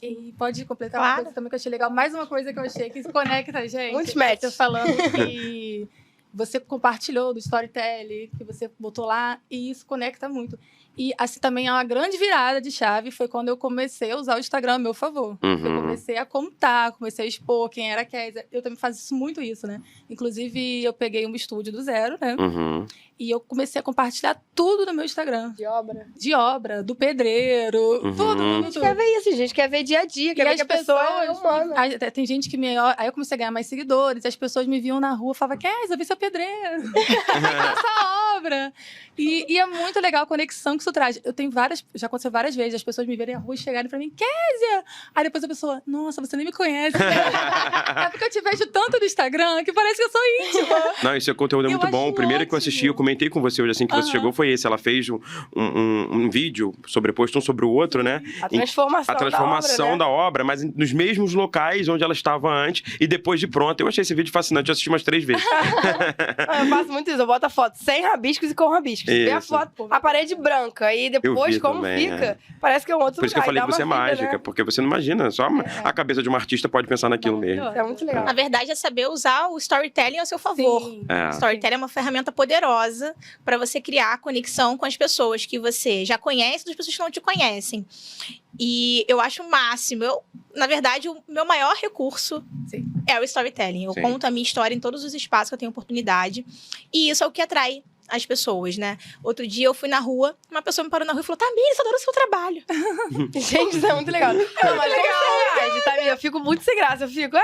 E pode completar uma coisa também que eu achei legal. Mais uma coisa que eu achei que se conecta a gente. Muitos matches. Você falando que você compartilhou do storytelling, que você botou lá, e isso conecta muito. E assim também é uma grande virada de chave, foi quando eu comecei a usar o Instagram a meu favor. Eu comecei a contar, comecei a expor quem era a Kézia. Eu também faço muito isso, né? Inclusive, eu peguei um estúdio do zero, né? E eu comecei a compartilhar tudo no meu Instagram. De obra, do pedreiro, tudo. A gente quer ver isso, a gente quer ver dia a dia, quer ver que a pessoa é humana. Tem gente que me... Aí eu comecei a ganhar mais seguidores, as pessoas me viam na rua e falavam, Kézia, eu vi seu pedreiro. Essa obra. E é muito legal a conexão que isso traz. Já aconteceu várias vezes, as pessoas me verem na rua e chegarem pra mim, Kézia! Aí depois a pessoa, nossa, você nem me conhece. É porque eu te vejo tanto no Instagram que parece que eu sou íntima. Não, esse conteúdo é muito bom. O primeiro que eu assisti, eu comentei com você hoje assim que você chegou, foi esse. Ela fez um vídeo sobreposto um sobre o outro, né? A transformação da obra, mas nos mesmos locais onde ela estava antes e depois de pronta. Eu achei esse vídeo fascinante, eu assisti umas 3 vezes. Eu faço muito isso, eu boto a foto sem rabiscos e com rabisco. Você vê a Isso. foto, a parede branca, e depois vi como também, fica, parece que é um outro Por isso que eu lugar. falei e que dá você é uma vida, mágica, né? porque você não imagina, só a cabeça de um artista pode pensar naquilo mesmo. É muito legal. Na verdade, é saber usar o storytelling ao seu favor. Sim. É. Storytelling é uma ferramenta poderosa para você criar conexão com as pessoas que você já conhece e das pessoas que não te conhecem. E eu acho o máximo. Na verdade, o meu maior recurso Sim. é o storytelling. Eu Sim. conto a minha história em todos os espaços que eu tenho oportunidade. E isso é o que atrai as pessoas, né? Outro dia eu fui na rua, uma pessoa me parou na rua e falou: Tamires, eu adoro o seu trabalho. Gente, isso é muito legal. Não, mas legal, Tamires, eu fico muito sem graça. Eu fico,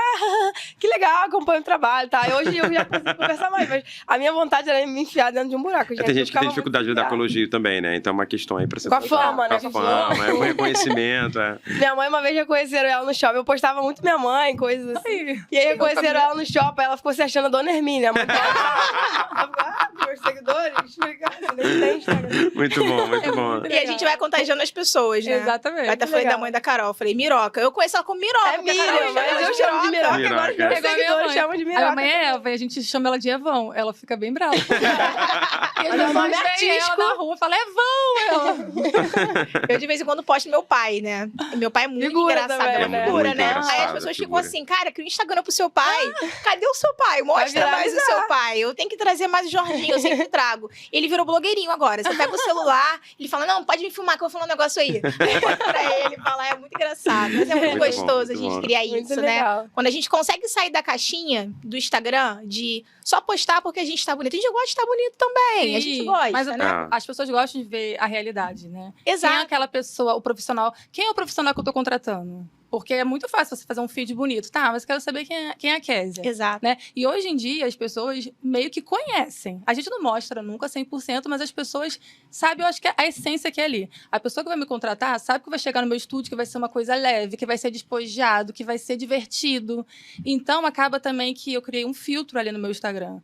que legal, acompanho o trabalho, tá? Hoje eu já consigo conversar mais, mas a minha vontade era me enfiar dentro de um buraco, gente. Tem Eu gente que ficava tem dificuldade de muito lidar com sem elogio também, né? Então é uma questão aí pra você... Com a fama, né? Com a fama, com o reconhecimento, graça. Minha mãe uma vez reconheceram ela no shopping. Eu postava muito minha mãe, coisas assim. Aí, E aí reconheceram ela no shopping, ela ficou se achando a Dona Hermínia. A mãe dela. Ela ficou, meus seguidores, nem tem Instagram. Muito bom, muito bom. E a gente vai contagiando as pessoas, né? exatamente. Eu até falei legal. da mãe da Carol. Eu falei, Miroca. Eu conheço ela como Miroca. É porque a Carol Miriam, mas eu chamo de Miroca. Miroca. Agora os meus É igual a minha seguidores mãe. chamam de A Miroca. minha mãe é Eva e a gente chama ela de Evão. Ela fica bem brava. E as Meu nome pessoas é veem ela artístico. na rua e falam, Evão! Eu de vez em quando posto meu pai, né? E meu pai é muito Figura engraçado. também, Ele é né? figura, Muito né? Aí engraçado, as pessoas ficam figura. assim, cara, cria um Instagram pro seu pai. Cadê o seu pai? Mostra Vai mais o viralizar. seu pai. Eu tenho que trazer mais o Jorginho, eu sempre trago. Ele virou blogueirinho agora. Você pega o celular, ele fala, não, pode me filmar que eu vou falar um negócio aí. Pra ele falar, é muito engraçado. Mas é muito Muito bom, gostoso a muito gente bom. criar Muito isso, né? legal. Quando a gente consegue sair da caixinha do Instagram de só postar porque a gente tá bonito. A gente gosta de estar bonito também. A gente Sim, gosta, mas né? as pessoas gostam de ver a realidade, né? Quem é Exato. aquela pessoa, o profissional? Quem é o profissional que eu tô contratando? Porque é muito fácil você fazer um feed bonito. Tá, mas eu quero saber quem é a Kézia. Exato. Né? E hoje em dia as pessoas meio que conhecem. A gente não mostra nunca 100%, mas as pessoas sabem, eu acho que a essência que é ali. A pessoa que vai me contratar sabe que vai chegar no meu estúdio, que vai ser uma coisa leve, que vai ser despojado, que vai ser divertido. Então acaba também que eu criei um filtro ali no meu Instagram.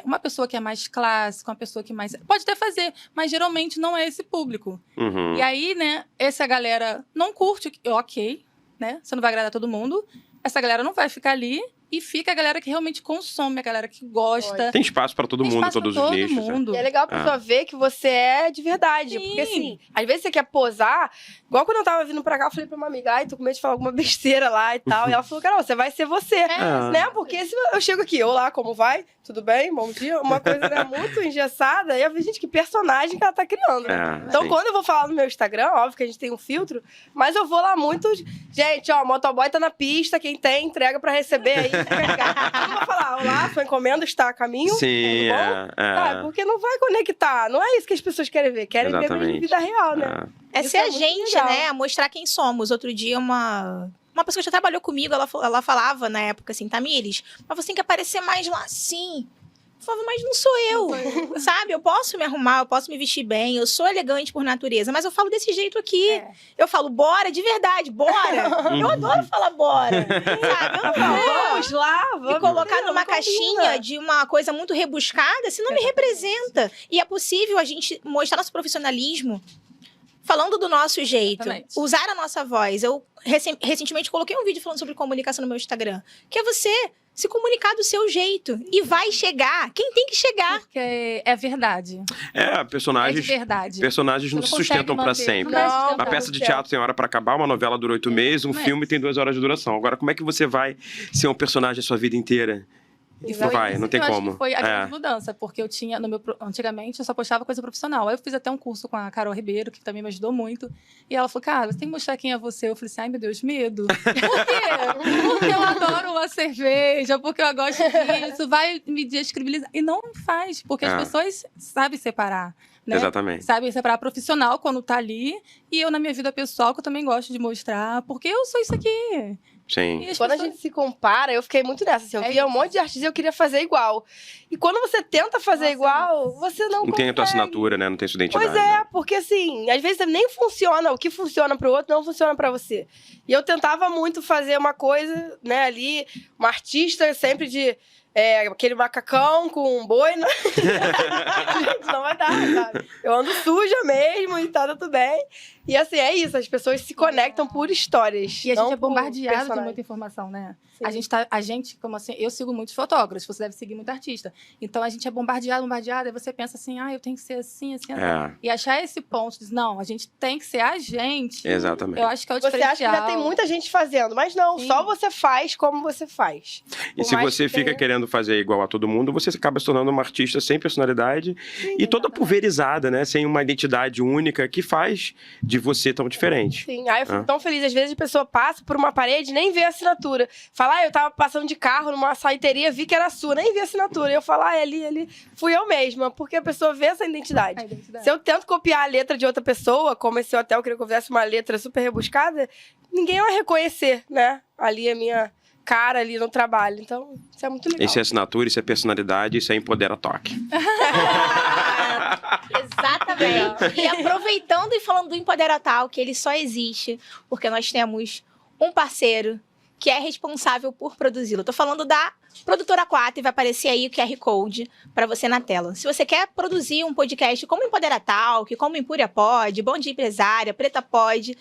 Uma pessoa que é mais clássica, uma pessoa que mais... Pode até fazer, mas geralmente não é esse público. Uhum. E aí, né, essa galera não curte, ok, né? Você não vai agradar todo mundo. Essa galera não vai ficar ali e fica a galera que realmente consome, a galera que gosta. Tem espaço pra todo Tem mundo, espaço pra todos os todo nichos. né? mundo. E é legal a pessoa ver que você é de verdade. Sim. Porque assim, às vezes você quer posar. Igual quando eu tava vindo pra cá, eu falei pra uma amiga, ai, tô com medo de falar alguma besteira lá e tal. E ela falou, Carol, você vai ser você. É. Né? Porque se eu chego aqui, olá, como vai? Tudo bem? Bom dia. Uma coisa né, muito engessada. E eu falei, gente, que personagem que ela tá criando. Então, sim. quando eu vou falar no meu Instagram, óbvio que a gente tem um filtro, mas eu vou lá muito. Gente, ó, o motoboy tá na pista, quem tem, entrega pra receber aí. Fica ligado. Eu não vou falar, olá, sua encomenda está a caminho. Sim, tudo bom? Porque não vai conectar. Não é isso que as pessoas querem ver. Querem ver mesmo Exatamente. vida real, né? É Isso ser é a muito gente, legal. né? Mostrar quem somos. Outro dia, uma pessoa que já trabalhou comigo, ela falava na época assim, Tamires, mas você tem que aparecer mais lá assim. Eu falava, mas não sou eu, sabe? Eu posso me arrumar, eu posso me vestir bem, eu sou elegante por natureza, mas eu falo desse jeito aqui. É. Eu falo, bora, de verdade, bora. Eu adoro falar bora, sabe? Eu não falo, Vamos lá, me vamos. colocar Não, numa combina. caixinha de uma coisa muito rebuscada, se não me representa. E é possível a gente mostrar nosso profissionalismo falando do nosso jeito, Exatamente. usar a nossa voz. Eu recentemente coloquei um vídeo falando sobre comunicação no meu Instagram, que é você se comunicar do seu jeito. E vai chegar. Quem tem que chegar? Porque é verdade. É de Personagens verdade. Personagens não Você se consegue sustentam pra manter. sempre. Não vai Não, sustentar. Uma peça de teatro tem hora pra acabar, uma novela dura 8 meses, um Não é. filme tem 2 horas de duração. Agora, como é que você vai ser um personagem a sua vida inteira? E Não vai, isso não que tem eu acho como. que foi a É. grande mudança, porque eu tinha, antigamente, eu só postava coisa profissional. Aí eu fiz até um curso com a Carol Ribeiro, que também me ajudou muito. E ela falou, cara, você tem que mostrar quem é você. Eu falei assim, ai meu Deus, medo. Por quê? Porque eu adoro uma cerveja, porque eu gosto disso, vai me descredibilizar. E não faz, porque É. as pessoas sabem separar. Né? Exatamente. Sabe, separar profissional quando tá ali. E eu, na minha vida pessoal, que eu também gosto de mostrar, porque eu sou isso aqui. Sim. E as Quando a pessoas- gente se compara, eu fiquei muito nessa. Assim, eu É via um isso. monte de artistas e eu queria fazer igual. E quando você tenta fazer Nossa, igual, você não Não tem a tua consegue. assinatura, né? Não tem sua identidade. Pois é, porque assim, às vezes nem funciona, o que funciona pro outro não funciona pra você. E eu tentava muito fazer uma coisa, né, ali, uma artista sempre de aquele macacão com um boi, né? Gente, não vai dar sabe? Eu ando suja mesmo e tá tudo bem. E assim, é isso, as pessoas se conectam por histórias. E a não gente é por bombardeado de personagem. muita informação, né? Sim. A gente, como assim, eu sigo muitos fotógrafos, você deve seguir muito artista. Então a gente é bombardeado, e você pensa assim, eu tenho que ser assim, assim, assim. E achar esse ponto, diz, não, a gente tem que ser a gente. Exatamente. Eu acho que é o Você acha diferencial. que já tem muita gente fazendo, mas não, Sim. só você faz como você faz. E Por se mais você que fica tenha- querendo fazer igual a todo mundo, você acaba se tornando uma artista sem personalidade e toda pulverizada, né? Sem uma identidade única que faz de você tão diferente. Sim, aí eu fico tão feliz. Às vezes a pessoa passa por uma parede e nem vê a assinatura. Fala, eu tava passando de carro numa saiteria, vi que era sua, nem vi a assinatura. E eu falo, é ali, fui eu mesma. Porque a pessoa vê essa identidade. A identidade. Se eu tento copiar a letra de outra pessoa, como esse hotel queria que eu fizesse uma letra super rebuscada, ninguém vai reconhecer, né? Ali a minha cara ali no trabalho. Então, isso é muito legal. Isso é assinatura, isso é personalidade, isso é empodera toque. Exatamente. E aproveitando e falando do Empoderatal, que ele só existe porque nós temos um parceiro que é responsável por produzi-lo. Tô falando da Produtora 4 e vai aparecer aí o QR Code para você na tela. Se você quer produzir um podcast como Empoderatal, como Empúria Pod, Bom Dia Empresária, Preta Pod,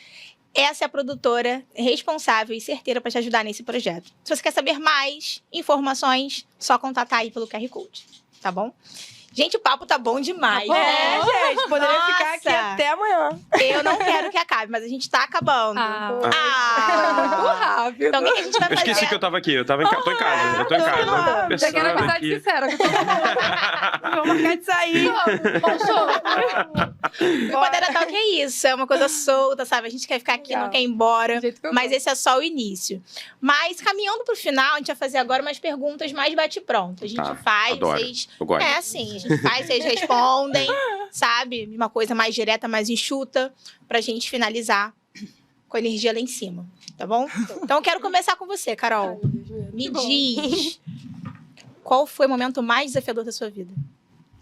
essa é a produtora responsável e certeira para te ajudar nesse projeto. Se você quer saber mais informações, só contatar aí pelo QR Code, tá bom? Gente, o papo tá bom demais, Tá bom. né? Gente, poderia ficar aqui Nossa. até amanhã. Eu não quero que acabe, mas a gente tá acabando. Muito Ah. rápido. Então, o que a gente vai Eu fazer? esqueci que eu tava aqui, tô em casa, eu tô em casa. não. Já quero Pensando avisar aqui. sincera. Vou marcar de sair. Bom show. O Empoderatal que é isso, é uma coisa solta, sabe? A gente quer ficar aqui, Legal. não quer ir embora. Do jeito que eu Mas gosto. esse é só o início. Mas caminhando pro final, a gente vai fazer agora umas perguntas mais bate-pronto. A gente Tá, faz, adoro. vocês... Eu gosto. É assim, a gente faz, vocês respondem, sabe? Uma coisa mais direta, mais enxuta, pra gente finalizar com a energia lá em cima, tá bom? Então eu quero começar com você, Carol. Me diz, qual foi o momento mais desafiador da sua vida?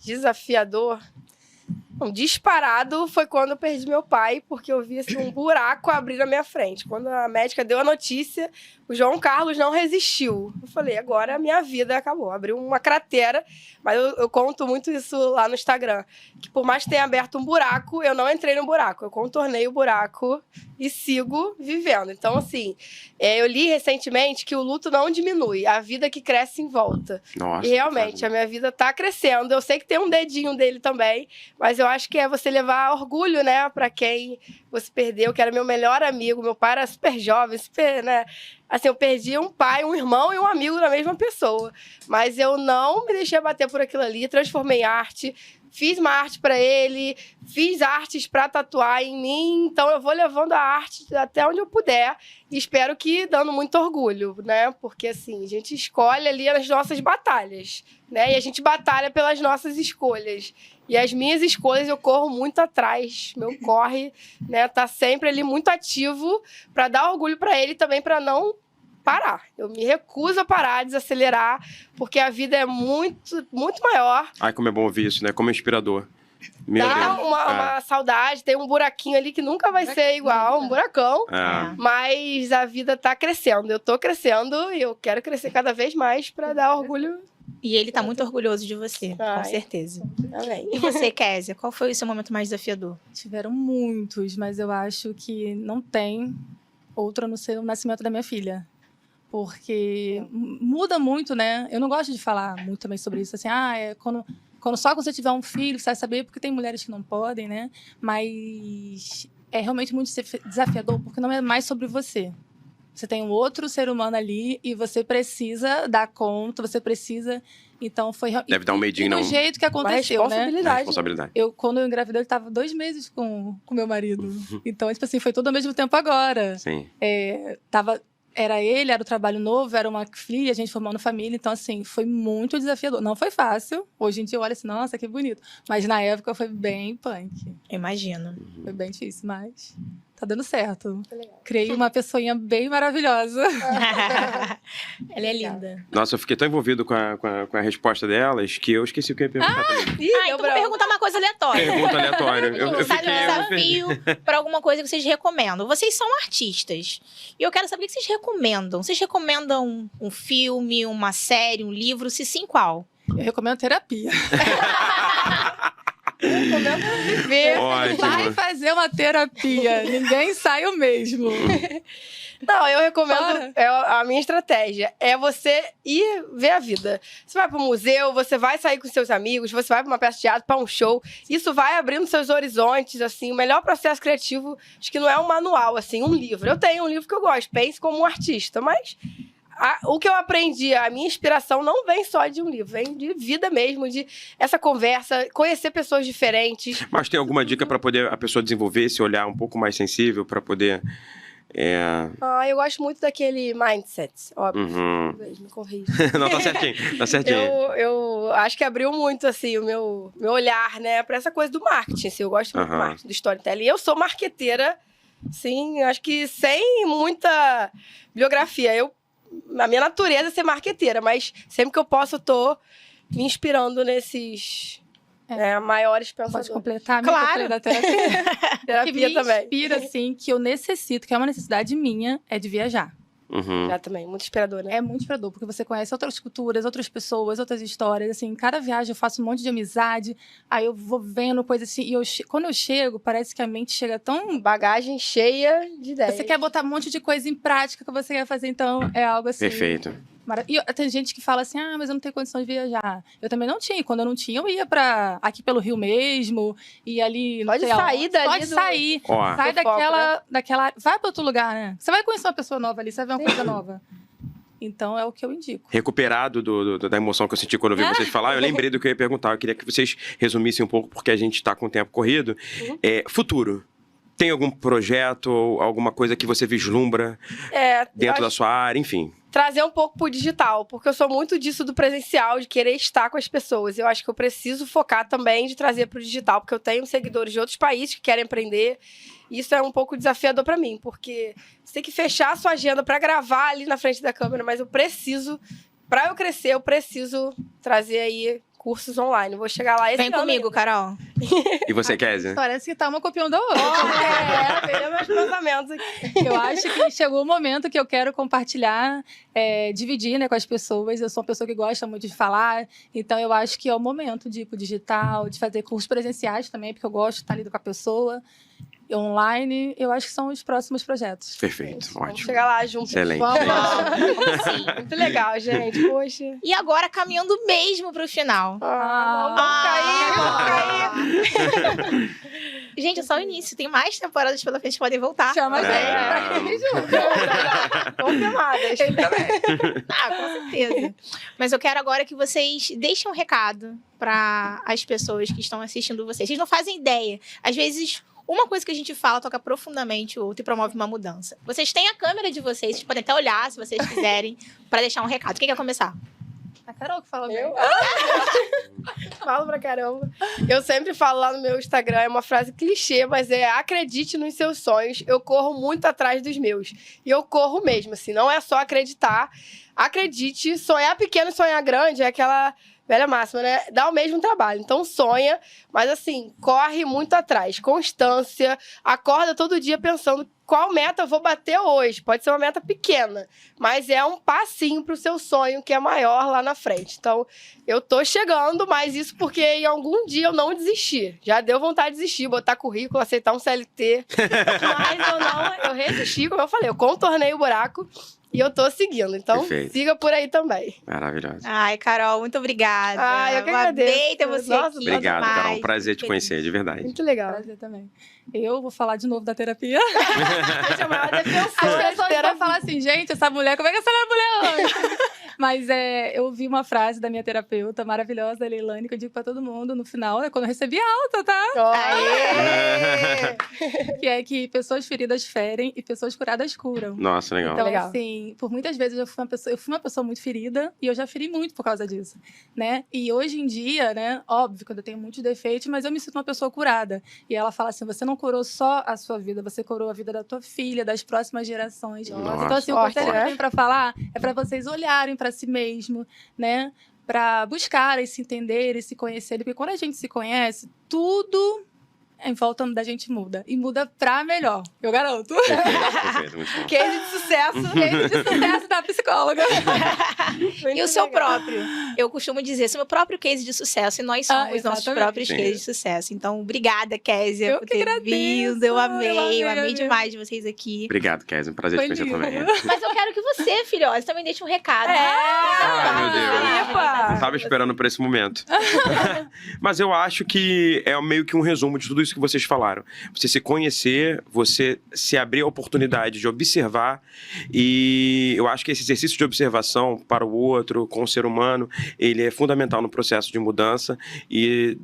Desafiador. Bom, disparado foi quando eu perdi meu pai, porque eu vi assim, um buraco abrir na minha frente. Quando a médica deu a notícia, o João Carlos não resistiu. Eu falei, agora a minha vida acabou. Abriu uma cratera, mas eu conto muito isso lá no Instagram. Que por mais que tenha aberto um buraco, eu não entrei no buraco. Eu contornei o buraco e sigo vivendo. Então, assim, eu li recentemente que o luto não diminui, a vida que cresce em volta. Nossa. E realmente, a minha vida tá crescendo. Eu sei que tem um dedinho dele também, mas eu acho que é você levar orgulho, né, pra quem você perdeu, que era meu melhor amigo. Meu pai era super jovem, super, né? Assim, eu perdi um pai, um irmão e um amigo na mesma pessoa. Mas eu não me deixei abater por aquilo ali, transformei em arte. Fiz uma arte pra ele, fiz artes pra tatuar em mim, então eu vou levando a arte até onde eu puder e espero que dando muito orgulho, né? Porque assim, a gente escolhe ali as nossas batalhas, né? E a gente batalha pelas nossas escolhas. E as minhas escolhas eu corro muito atrás, meu corre, né? Tá sempre ali muito ativo pra dar orgulho pra ele e também pra não parar. Eu me recuso a parar, desacelerar, porque a vida é muito, muito maior. Ai, como é bom ouvir isso, né? Como é inspirador. Meu Dá Deus. uma saudade, tem um buraquinho ali que nunca vai ser igual, um buracão. É. Mas a vida tá crescendo. Eu tô crescendo e eu quero crescer cada vez mais pra dar orgulho. E ele tá muito orgulhoso de você, com Ai. certeza. Amém. E você, Kézia, qual foi o seu momento mais desafiador? Tiveram muitos, mas eu acho que não tem outro a não ser o nascimento da minha filha. Porque muda muito, né? Eu não gosto de falar muito também sobre isso. Assim, quando só quando você tiver um filho, você vai saber, porque tem mulheres que não podem, né? Mas é realmente muito desafiador, porque não é mais sobre você. Você tem um outro ser humano ali e você precisa dar conta, você precisa... Então, foi... Deve dar um medinho, e do não. jeito que Uma aconteceu, né? responsabilidade. Responsabilidade. Quando eu engravidei, ele estava 2 meses com meu marido. Então, tipo assim, foi tudo ao mesmo tempo agora. Sim. Era ele, era o trabalho novo, era uma filha, a gente formando família. Então, assim, foi muito desafiador. Não foi fácil. Hoje em dia eu olho assim, nossa, que bonito. Mas na época foi bem punk. Imagino. Foi bem difícil, mas tá dando certo. Criei uma pessoinha bem maravilhosa. Ela é linda. Nossa, eu fiquei tão envolvido com a resposta delas que eu esqueci o que eu ia perguntar também. Ih, Então vou perguntar uma coisa aleatória. Pergunta aleatória. Eu Sabe, fiquei... desafio para alguma coisa que vocês recomendam. Vocês são artistas. E eu quero saber o que vocês recomendam. Vocês recomendam um filme, uma série, um livro? Se sim, qual? Eu recomendo terapia. ler. Ótimo. Vai fazer uma terapia. Ninguém sai o mesmo. Não, eu recomendo. Fora. A minha estratégia é você ir ver a vida. Você vai pro museu, você vai sair com seus amigos, você vai pra uma peça de teatro, pra um show. Isso vai abrindo seus horizontes, assim. O melhor processo criativo, acho que não é um manual, assim, um livro. Eu tenho um livro que eu gosto, Pense como um Artista, mas o que eu aprendi, a minha inspiração não vem só de um livro, vem de vida mesmo, de essa conversa, conhecer pessoas diferentes. Mas tem alguma dica para poder a pessoa desenvolver esse olhar um pouco mais sensível para poder... Eu gosto muito daquele mindset, óbvio. Uhum. Me corrija. Não, tá certinho, tá certinho. Eu acho que abriu muito, assim, o meu olhar, né, pra essa coisa do marketing, assim, eu gosto muito do marketing, do storytelling. E eu sou marqueteira, sim, acho que sem muita biografia. A minha natureza é ser marqueteira, mas sempre que eu posso, eu tô me inspirando nesses maiores pensadores. Pode completar? Claro. Da terapia. Terapia que me também. inspira, assim, que eu necessito, que é uma necessidade minha, é de viajar. Uhum. Já também, muito inspirador, né? É muito inspirador, porque você conhece outras culturas, outras pessoas, outras histórias. Assim, cada viagem eu faço um monte de amizade, aí eu vou vendo coisas assim, e quando eu chego, parece que a mente chega tão... Bagagem cheia de ideias. Você quer botar um monte de coisa em prática que você quer fazer, então é algo assim... Perfeito. E tem gente que fala assim, mas eu não tenho condição de viajar. Eu também não tinha. Quando eu não tinha, eu ia aqui pelo Rio mesmo, e ali... Pode sair dali Pode sair. Ó, Sai Do foco, daquela... Vai pra outro lugar, né? Você vai conhecer uma pessoa nova ali, você vai ver uma coisa nova. Então, é o que eu indico. recuperado da emoção que eu senti quando eu vi vocês falar, eu lembrei do que eu ia perguntar. Eu queria que vocês resumissem um pouco, porque a gente está com o tempo corrido. Uhum. Futuro. Tem algum projeto, alguma coisa que você vislumbra dentro da sua área, enfim? Trazer um pouco pro digital, porque eu sou muito disso do presencial, de querer estar com as pessoas. Eu acho que eu preciso focar também de trazer pro digital, porque eu tenho seguidores de outros países que querem empreender. E isso é um pouco desafiador para mim, porque você tem que fechar a sua agenda para gravar ali na frente da câmera, mas eu preciso, para eu crescer, eu preciso trazer aí cursos online. Eu vou chegar lá esse Vem ano comigo, ainda. Carol. E você, Kézia? Parece que tá uma copiando da outra. Veio meus pensamentos aqui. Eu acho que chegou o momento que eu quero compartilhar, dividir, né, com as pessoas. Eu sou uma pessoa que gosta muito de falar, então eu acho que é o momento de ir pro digital, de fazer cursos presenciais também, porque eu gosto de estar ali com a pessoa. Online, eu acho que são os próximos projetos. Perfeito, Vamos ótimo. chegar lá juntos. Excelente. Vamos. Sim. Muito legal, gente. Poxa. E agora, caminhando mesmo pro final. Vamos cair. Gente, é só o início. Tem mais temporadas pela frente, podem voltar. Chama a gente É. pra ir junto. Confirmadas. Com certeza. Mas eu quero agora que vocês deixem um recado para as pessoas que estão assistindo vocês. Vocês não fazem ideia. Às vezes, uma coisa que a gente fala toca profundamente o outro e promove uma mudança. Vocês têm a câmera de vocês podem até olhar, se vocês quiserem, para deixar um recado. Quem quer começar? A Carol que fala bem. Eu? Falo pra caramba. Eu sempre falo lá no meu Instagram, é uma frase clichê, mas acredite nos seus sonhos. Eu corro muito atrás dos meus. E eu corro mesmo, assim, não é só acreditar. Acredite, sonhar pequeno e sonhar grande é aquela velha máxima, né? Dá o mesmo trabalho. Então sonha, mas assim, corre muito atrás. Constância, acorda todo dia pensando qual meta eu vou bater hoje. Pode ser uma meta pequena, mas é um passinho pro seu sonho que é maior lá na frente. Então, eu tô chegando, mas isso porque em algum dia eu não desisti. Já deu vontade de desistir, botar currículo, aceitar um CLT. Mas eu resisti, como eu falei, eu contornei o buraco. E eu tô seguindo, então Perfeito. siga por aí também. Maravilhoso. Ai, Carol, muito obrigada. Eu que agradeço. Amei ter você Nossa, aqui. Obrigado, Carol. Um demais. prazer te conhecer, de verdade. Muito legal. Prazer também. Eu vou falar de novo da terapia. Essa é a maior As defensora de pessoas vão terapia. falar assim, gente, essa mulher, como é que essa mulher antes? Mas eu ouvi uma frase da minha terapeuta maravilhosa, a Leilane, que eu digo pra todo mundo no final, quando eu recebi alta, tá? Aê! Que é que pessoas feridas ferem e pessoas curadas curam. Nossa, legal. Então, Legal. assim, por muitas vezes eu fui uma pessoa muito ferida e eu já feri muito por causa disso, né? E hoje em dia, né, óbvio que eu tenho muitos defeitos, mas eu me sinto uma pessoa curada. E ela fala assim, você não curou só a sua vida, você curou a vida da tua filha, das próximas gerações. Nossa, Então, assim, o forte, conselho que né? eu tenho pra falar é pra vocês olharem pra si mesmo, né? Pra buscarem se entenderem, se conhecerem, porque quando a gente se conhece, tudo em volta da gente muda. E muda pra melhor, eu garanto. Perfeito, perfeito, muito bom. Case de sucesso. Case de sucesso da psicóloga. E o seu próprio. Eu costumo dizer, sou meu próprio case de sucesso e nós somos nossos exatamente. próprios Sim. cases de sucesso. Então, obrigada, Kézia, Eu por que ter agradeço. vindo. Eu amei amei. demais de vocês aqui. Obrigado, Kézia. Um prazer Foi te conhecer lindo. também. Mas eu quero que você, filhosa, também deixe um recado. Ai, meu Deus. Epa! Não tava esperando por esse momento. Mas eu acho que é meio que um resumo de tudo isso que vocês falaram. Você se conhecer, você se abrir a oportunidade de observar, e eu acho que esse exercício de observação para o outro, com o ser humano, ele é fundamental no processo de mudança e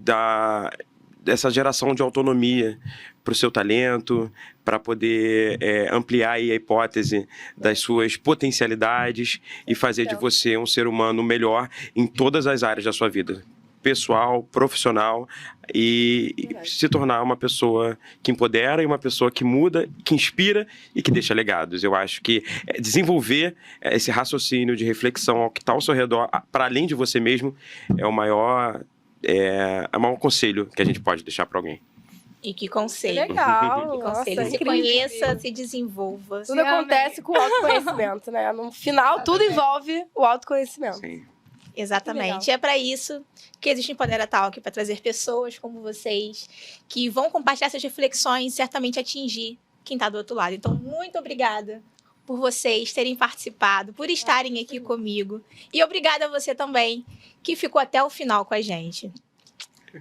dessa geração de autonomia para o seu talento, para poder ampliar aí a hipótese das suas potencialidades e fazer de você um ser humano melhor em todas as áreas da sua vida. Pessoal, profissional, e se tornar uma pessoa que empodera e uma pessoa que muda, que inspira e que deixa legados. Eu acho que desenvolver esse raciocínio de reflexão ao que está ao seu redor, para além de você mesmo, é o maior conselho que a gente pode deixar para alguém. E que conselho. Legal. Que Nossa, conselho. Se incrível. conheça, se desenvolva. Tudo acontece com o autoconhecimento, né? No final, tudo envolve o autoconhecimento. Sim. Exatamente. E é para isso que existe o Empodera Talk, para trazer pessoas como vocês que vão compartilhar essas reflexões e certamente atingir quem está do outro lado. Então, muito obrigada por vocês terem participado, por estarem aqui comigo. E obrigada a você também, que ficou até o final com a gente.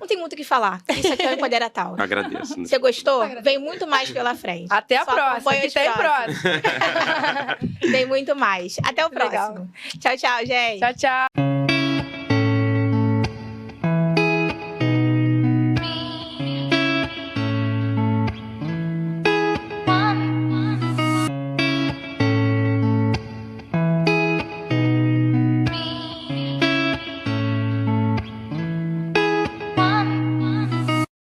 Não tem muito o que falar. Isso aqui é o Empodera Talk. Agradeço. Você gostou? Vem muito mais pela frente. Até a Só próxima. acompanha Que os tem próximos. próximo. Vem muito mais. Até o Legal. próximo. Tchau, tchau, gente. Tchau, tchau.